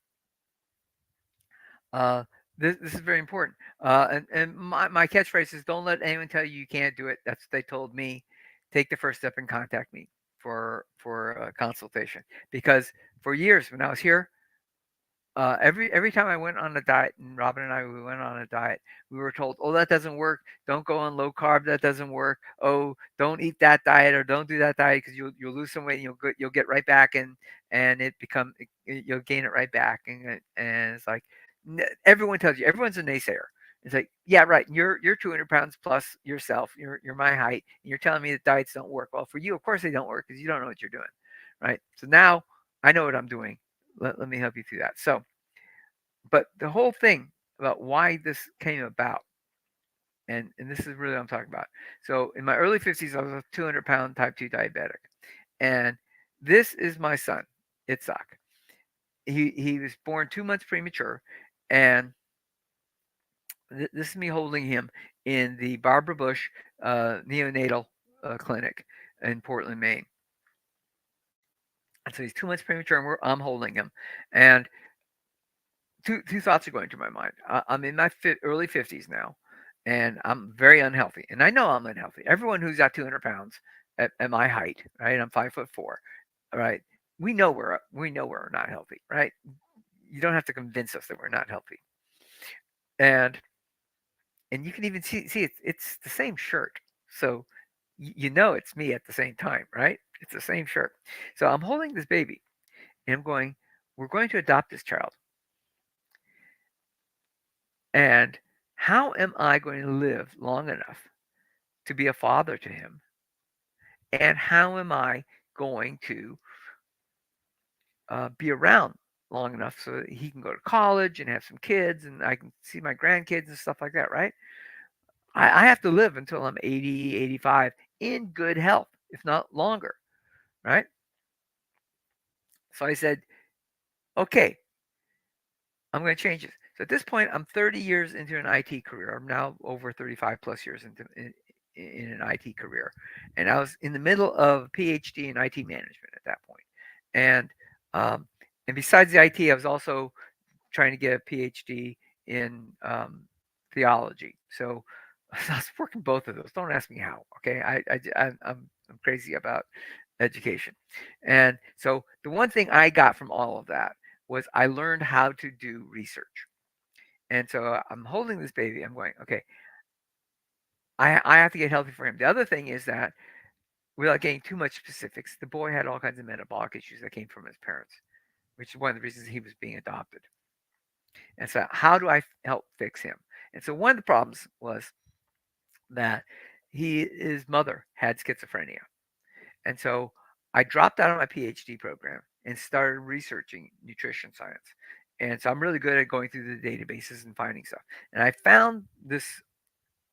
uh, this is very important. And my catchphrase is don't let anyone tell you you can't do it. That's what they told me. Take the first step and contact me for a consultation. Because for years when I was here, every time I went on a diet, and Robin and I we went on a diet, we were told, "Oh, that doesn't work. Don't go on low carb. That doesn't work. Oh, don't eat that diet or don't do that diet because you'll lose some weight and you'll get right back and you'll gain it right back." And it's like everyone tells you, everyone's a naysayer. It's like, yeah, right. You're 200 pounds plus yourself. You're my height, and you're telling me that diets don't work. Well, for you, of course they don't work because you don't know what you're doing, right? So now I know what I'm doing. Let me help you through that. So but the whole thing about why this came about, and this is really what I'm talking about. So in my early 50s, I was a 200-pound type 2 diabetic. And this is my son, Itzhak. He was born 2 months premature. And this is me holding him in the Barbara Bush neonatal clinic in Portland, Maine. And so he's 2 months premature, and I'm holding him. And two thoughts are going through my mind. I'm in my early 50s now, and I'm very unhealthy. And I know I'm unhealthy. Everyone who's at 200 pounds at my height, right? I'm 5'4", right? We know we're not healthy, right? You don't have to convince us that we're not healthy. And you can even see it's the same shirt, so you know it's me at the same time, right? It's the same shirt. So I'm holding this baby, and I'm going. We're going to adopt this child. And how am I going to live long enough to be a father to him? And how am I going to be around long enough so that he can go to college and have some kids and I can see my grandkids and stuff like that, right? I have to live until I'm 80, 85 in good health, if not longer, right? So I said, okay, I'm going to change this. So at this point, I'm 30 years into an IT career. I'm now over 35 plus years in an IT career. And I was in the middle of a PhD in IT management at that point. And, um, and besides the IT, I was also trying to get a PhD in theology. So I was working both of those. Don't ask me how. Okay, I'm crazy about education, and so the one thing I got from all of that was I learned how to do research. And so I'm holding this baby. I'm going, okay, I have to get healthy for him. The other thing is that without getting too much specifics, the boy had all kinds of metabolic issues that came from his parents, which is one of the reasons he was being adopted. And so, how do I help fix him? And so, one of the problems was that his mother had schizophrenia. And so, I dropped out of my PhD program and started researching nutrition science. And so, I'm really good at going through the databases and finding stuff. And I found this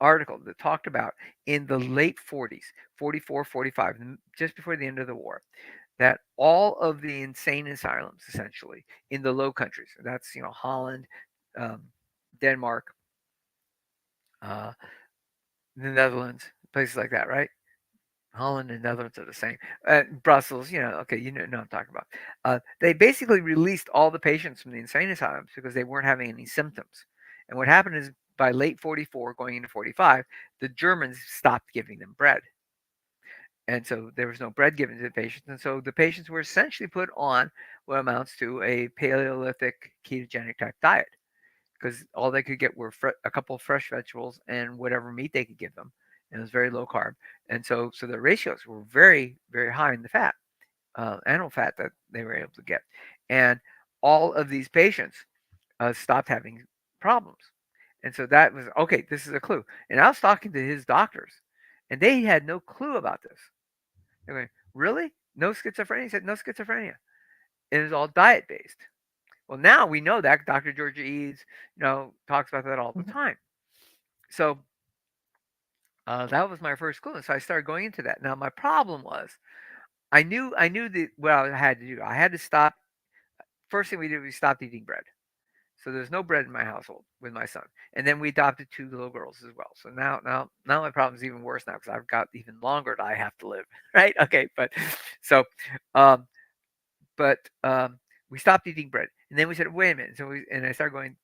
article that talked about in the late 40s, 44, 45, just before the end of the war, that all of the insane asylums, essentially, in the Low Countries, that's, Holland, um, Denmark, uh, the Netherlands, places like that, right? Holland and Netherlands are the same. Brussels, okay, know what I'm talking about. They basically released all the patients from the insane asylums because they weren't having any symptoms. And what happened is by late 44, going into 45, the Germans stopped giving them bread. And so there was no bread given to the patients. And so the patients were essentially put on what amounts to a Paleolithic ketogenic type diet because all they could get were a couple of fresh vegetables and whatever meat they could give them. And it was very low carb. And so the ratios were very, very high in the fat, animal fat that they were able to get. And all of these patients stopped having problems. And so that was okay, this is a clue. And I was talking to his doctors, and they had no clue about this. They're going, really? No schizophrenia? He said, no schizophrenia. It was all diet based. Well, now we know that Dr. Georgia Eads, talks about that all the Mhm. time. So that was my first clue. And so I started going into that. Now my problem was I knew that what I had to do. I had to stop. First thing we did, we stopped eating bread. So there's no bread in my household with my son. And then we adopted two little girls as well. So now my problem's even worse now because I've got even longer that I have to live. Right? Okay, but so um, but we stopped eating bread, and then we said, "Wait a minute." And I started going,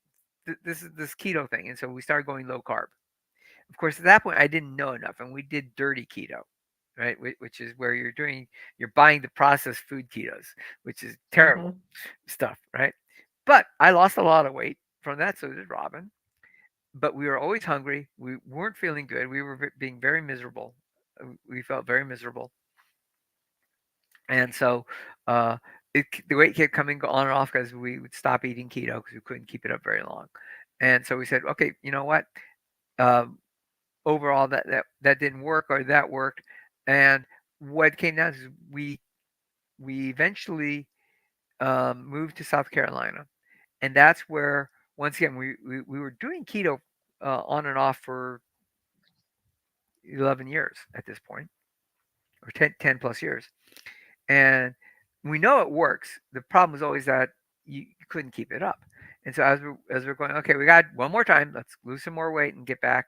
"This is this keto thing," and so we started going low carb. Of course, at that point, I didn't know enough, and we did dirty keto, right? Which is where you're buying the processed food ketos, which is terrible Mhm. stuff, right? But I lost a lot of weight from that. So did Robin. But we were always hungry. We weren't feeling good. We were being very miserable. We felt very miserable. And so uh, the weight kept coming on and off because we would stop eating keto because we couldn't keep it up very long. And so we said, okay, you know what? Um, Overall, that didn't work, or that worked. And what came down is we eventually moved to South Carolina, and that's where once again we were doing keto on and off for 11 years at this point, or 10 plus years. And we know it works. The problem was always that you couldn't keep it up. And so as we're going, okay, we got one more time. Let's lose some more weight and get back.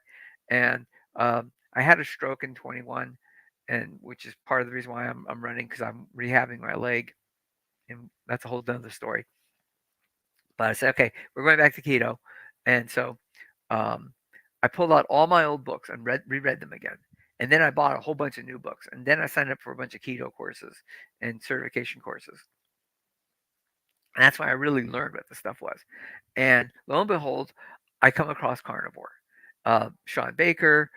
And I had a stroke in 21, and which is part of the reason why I'm running because I'm rehabbing my leg, and that's a whole other story. But I said, okay, we're going back to keto, and so um, I pulled out all my old books and reread them again. And then I bought a whole bunch of new books. And then I signed up for a bunch of keto courses and certification courses. And that's why I really learned what the stuff was. And lo and behold, I come across carnivore. Sean Baker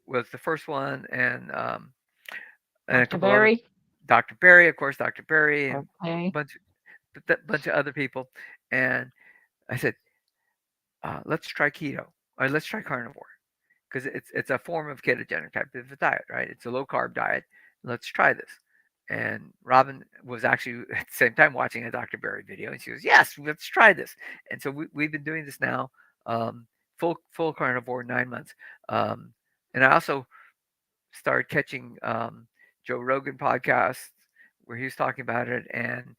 was the first one, and a Dr. couple other, Berry. Dr. Berry, of course, Dr. Berry, and a Okay. bunch of other people. And I said, let's try keto, or let's try carnivore, because it's a form of ketogenic type of a diet, right? It's a low carb diet. Let's try this. And Robin was actually at the same time watching a Dr. Berry video, and she goes, "Yes, let's try this." And so we've been doing this now, um, full carnivore 9 months. Um, and I also started catching Joe Rogan podcasts where he was talking about it, and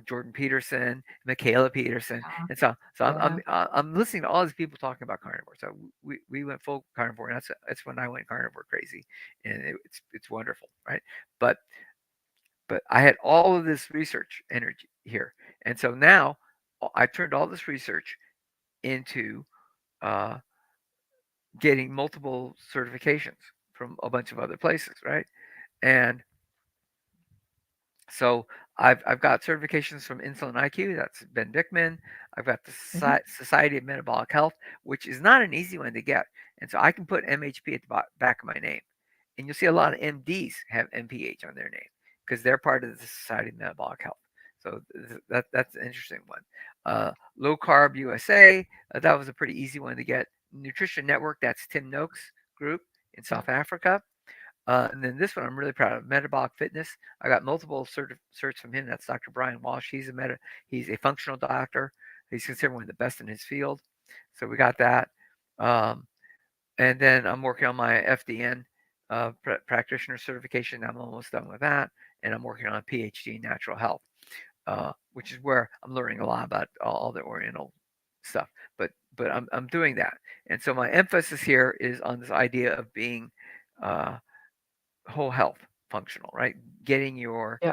Jordan Peterson, Michaela Peterson, Yeah. and so Yeah. I'm listening to all these people talking about carnivore. So we went full carnivore, and that's when I went carnivore crazy, and it's wonderful, right? But I had all of this research energy here, and so now I turned all this research into uh, getting multiple certifications from a bunch of other places, right? And so I've got certifications from Insulin IQ. That's Ben Dickman. I've got the Hmm. Society of Metabolic Health, which is not an easy one to get, and so I can put MHP at the back of my name, and you'll see a lot of MDs have MPH on their name because they're part of the Society of Metabolic Health. So that's an interesting one. Low Carb USA, that was a pretty easy one to get. Nutrition Network, that's Tim Noakes group in Yeah. South Africa. And then this one I'm really proud of, Metabolic Fitness. I got multiple certs from him. That's Dr. Brian Walsh. He's a functional doctor. He's considered one of the best in his field. So we got that. Um, and then I'm working on my FDN practitioner certification. I'm almost done with that. And I'm working on a PhD in natural health, which is where I'm learning a lot about all the Oriental stuff. But I'm doing that. And so my emphasis here is on this idea of being uh, whole health functional, right? Getting Yeah.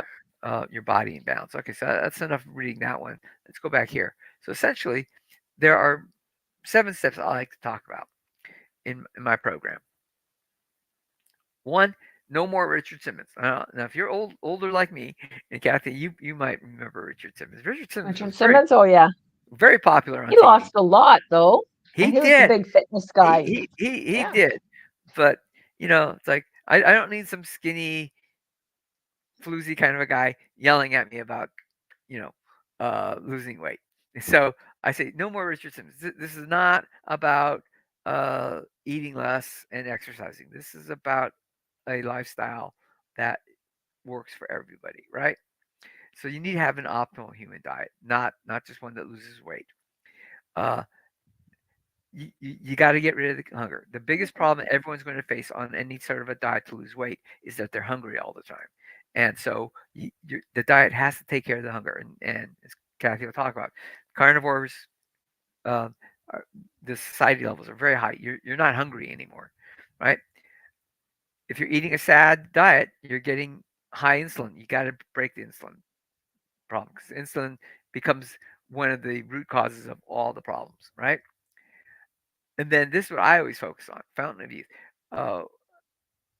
your body in balance. Okay, so that's enough reading that one. Let's go back here. So essentially, there are 7 steps I like to talk about in my program. One, no more Richard Simmons. Now, if you're older like me, and Kathy, you might remember Richard Simmons. Richard Simmons was Richard Simmons. Oh yeah. very popular on He TV. lost a lot though, and He he was the did. big fitness He guy. he he Yeah. did. But it's like I don't need some skinny, floozy kind of a guy yelling at me about you know, losing weight. So I say, no more Richard Simmons. This is not about eating less and exercising. This is about a lifestyle that works for everybody, right? So you need to have an optimal human diet, not just one that loses weight. Uh, you got to get rid of the hunger. The biggest problem everyone's going to face on any sort of a diet to lose weight is that they're hungry all the time. And so the diet has to take care of the hunger. And as Kathy will talk about, carnivores, um, are, the satiety levels are very high. You're not hungry anymore, right? If you're eating a sad diet, you're getting high insulin. You got to break the insulin problem because insulin becomes one of the root causes of all the problems, right? And then this is what I always focus on: fountain of youth. Uh,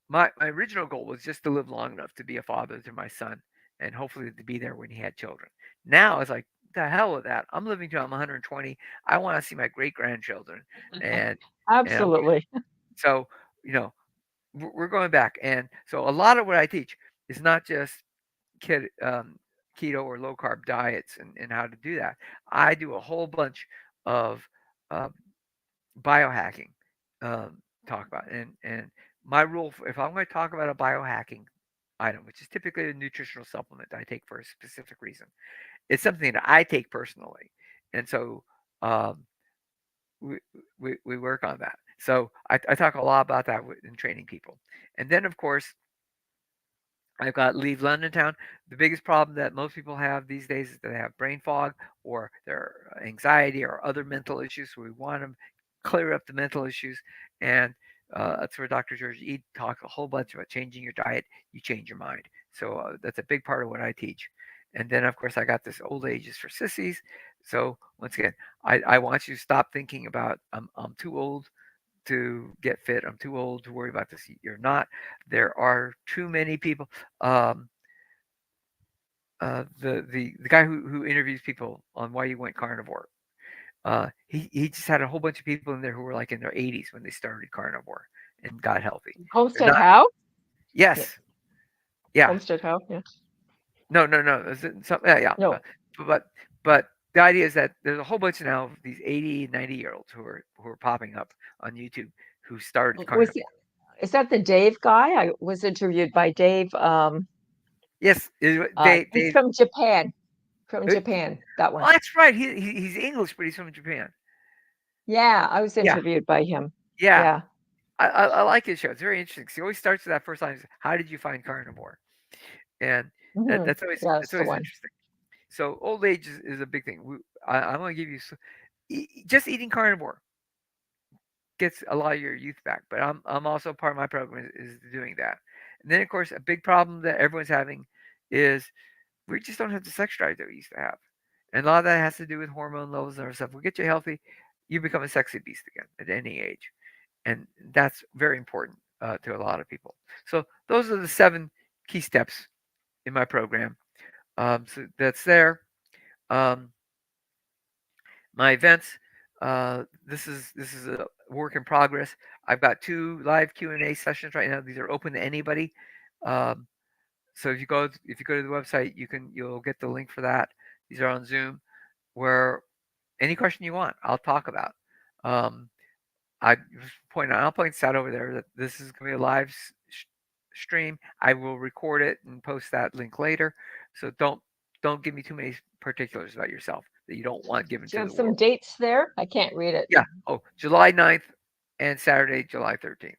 my original goal was just to live long enough to be a father to my son, and hopefully to be there when he had children. Now it's like the hell with that. I'm living till I'm 120. I want to see my great grandchildren, and and Absolutely. so you know we're going back, and so a lot of what I teach is not just keto or low carb diets and how to do that. I do a whole bunch of uh, biohacking talk about and my rule if I'm going to talk about a biohacking item, which is typically a nutritional supplement I take for a specific reason, it's something that I take personally, and so um, we, we work on that. So I talk a lot about that in training people, and then of course I've got leave London town. The biggest problem that most people have these days is that they have brain fog or their anxiety or other mental issues. So we want to clear up the mental issues, and that's where Dr. George Ede talks a whole bunch about changing your diet. You change your mind. So that's a big part of what I teach. And then of course I got this old age is for sissies. So once again, I want you to stop thinking about I'm too old to get fit. I'm too old to worry about this. You're not. There are too many people. Um, the guy who interviews people on why you went carnivore. He just had a whole bunch of people in there who were like in their 80s when they started carnivore and got healthy. They're Homestead not. House. Yeah. Yes. Yeah. Homestead House. Yeah. No. Yeah. Yeah. No. But but the idea is that there's a whole bunch now of these 80, 90-year olds who are popping up on YouTube who started Was carnivore. is that the Dave guy? I was interviewed by Dave. Yes, He's they. from Japan. From Uh, Japan, that oh, one. that's right. He's English, but he's from Japan. Yeah, I was Yeah, interviewed by him. yeah. Yeah. I like his show. It's very interesting. 'Cause he always starts with that first line. How did you find carnivore? And Hmm. Yeah, that's that's the always one. interesting. So old age is a big thing. I'm going to give you just eating carnivore gets a lot of your youth back. But I'm also part of my program is doing that. And then of course a big problem that everyone's having is we just don't have the sex drive that we used to have. And a lot of that has to do with hormone levels and other stuff. We get you healthy, you become a sexy beast again at any age. And that's very important to a lot of people. So those are the 7 key steps in my program. So that's there. Um, my events. This is a work in progress. I've got 2 live Q&A sessions right now. These are open to anybody. Um, so if you go to the website, you'll get the link for that. These are on Zoom, where any question you want, I'll talk about. Um, I'll point this out over there that this is going to be a live stream. I will record it and post that link later. So don't give me too many particulars about yourself that you don't want given Do you to have the some world. dates there? I can't read it. Yeah. Oh, July 9th and Saturday, July 13th.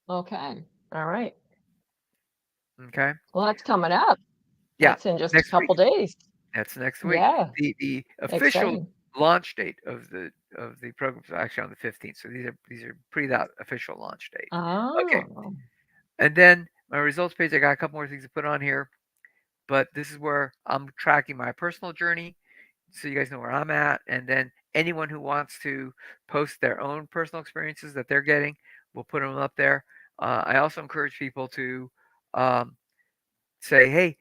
Okay. All right. Okay. Well, that's coming up. Yeah. That's in just a Next week. couple days. That's next week. Yeah. The official Exciting. launch date of the program is actually on the 15th. So these are pre that official launch date. Okay. Oh, And then my results page, I got a couple more things to put on here, but this is where I'm tracking my personal journey so you guys know where I'm at. And then anyone who wants to post their own personal experiences that they're getting, we'll put them up there. I also encourage people to um, say, hey,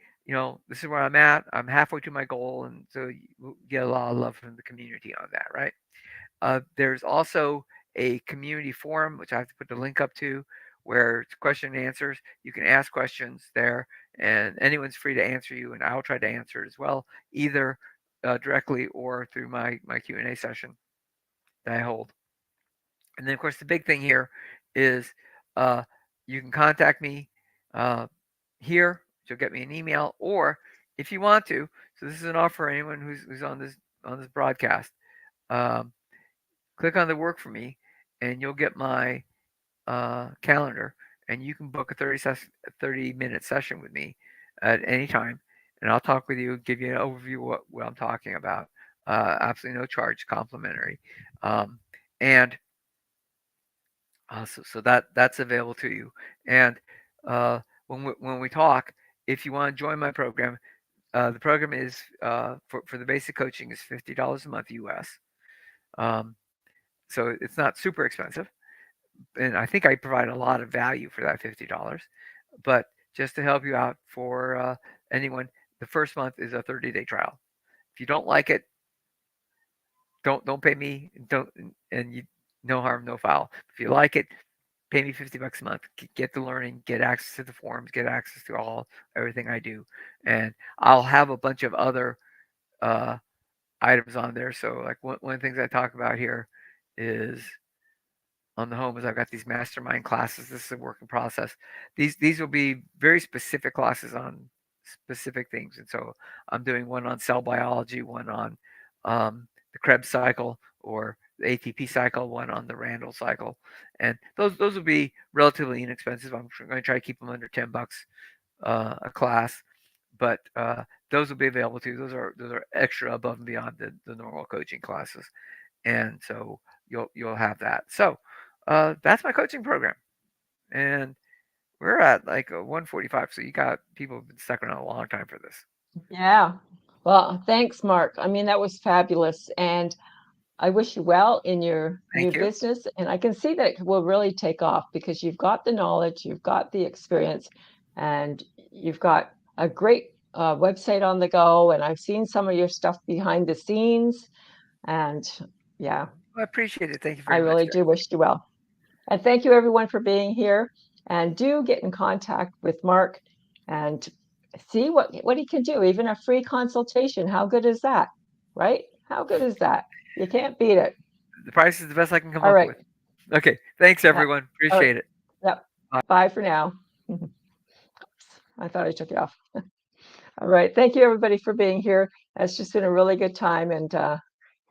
this is where I'm at. I'm halfway to my goal. And so you get a lot of love from the community on that, right? There's also a community forum, which I have to put the link up to, where it's question and answers. You can ask questions there, and anyone's free to answer you, and I'll try to answer it as well, either directly or through my Q&A session that I hold. And then, of course, the big thing here is uh, you can contact me uh, here. You'll get me an email, or if you want to. So this is an offer for anyone who's on this broadcast. Um, Click on the work for me, and you'll get my calendar, and you can book a 30-minute session with me at any time, and I'll talk with you, give you an overview of what I'm talking about. Absolutely no charge, complimentary, um, and so that's available to you. And uh, when we talk, if you want to join my program, the program is for the basic coaching is $50 a month US. Um, so it's not super expensive, and I think I provide a lot of value for that $50. But just to help you out for anyone, the first month is a 30-day trial. If you don't like it, don't pay me. Don't and you no harm, no foul. If you like it, pay me $50 a month. Get the learning, get access to the forums, get access to everything I do, and I'll have a bunch of other uh, items on there. So like one of the things I talk about here is on the home is I've got these mastermind classes. This is a working process. These will be very specific classes on specific things, and so I'm doing one on cell biology, one on the Krebs cycle or the ATP cycle, one on the Randall cycle, and those will be relatively inexpensive. I'm going to try to keep them under $10 a class, but those will be available too. Those are extra above and beyond the normal coaching classes, and so you'll have that. So that's my coaching program, and we're at like a 145. So you got people who've been stuck around a long time for this. yeah. Well, thanks, Mark. I mean, that was fabulous. And I wish you well in your new Thank you. business. And I can see that it will really take off because you've got the knowledge, you've got the experience, and you've got a great website on the go. And I've seen some of your stuff behind the scenes. And yeah, I appreciate it. Thank you I very much, really guys. do wish you well. And thank you everyone for being here. And do get in contact with Mark and see what he can do, even a free consultation. How good is that? Right? How good is that? You can't beat it. The price is the best I can come All up right. with. Okay. Thanks, Yep. everyone. All right. Appreciate it. Yep. Bye. Bye for now. I thought I took it off. All right. Thank you, everybody, for being here. It's just been a really good time, and I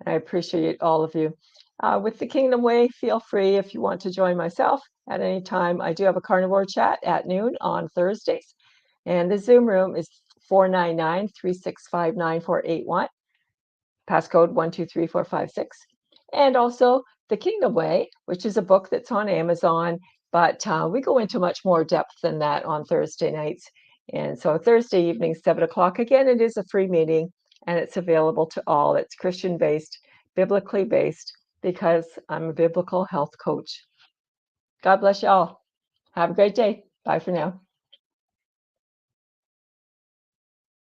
appreciate all of you. With the Kingdom Way, feel free if you want to join myself at any time. I do have a carnivore chat at noon on Thursdays, and the Zoom room is 499-365-9481, passcode 123456. And also The Kingdom Way, which is a book that's on Amazon, but we go into much more depth than that on Thursday nights. And so Thursday evening, 7 o'clock, again, it is a free meeting, and it's available to all. It's Christian-based, biblically based, because I'm a biblical health coach. God bless you all. Have a great day. Bye for now.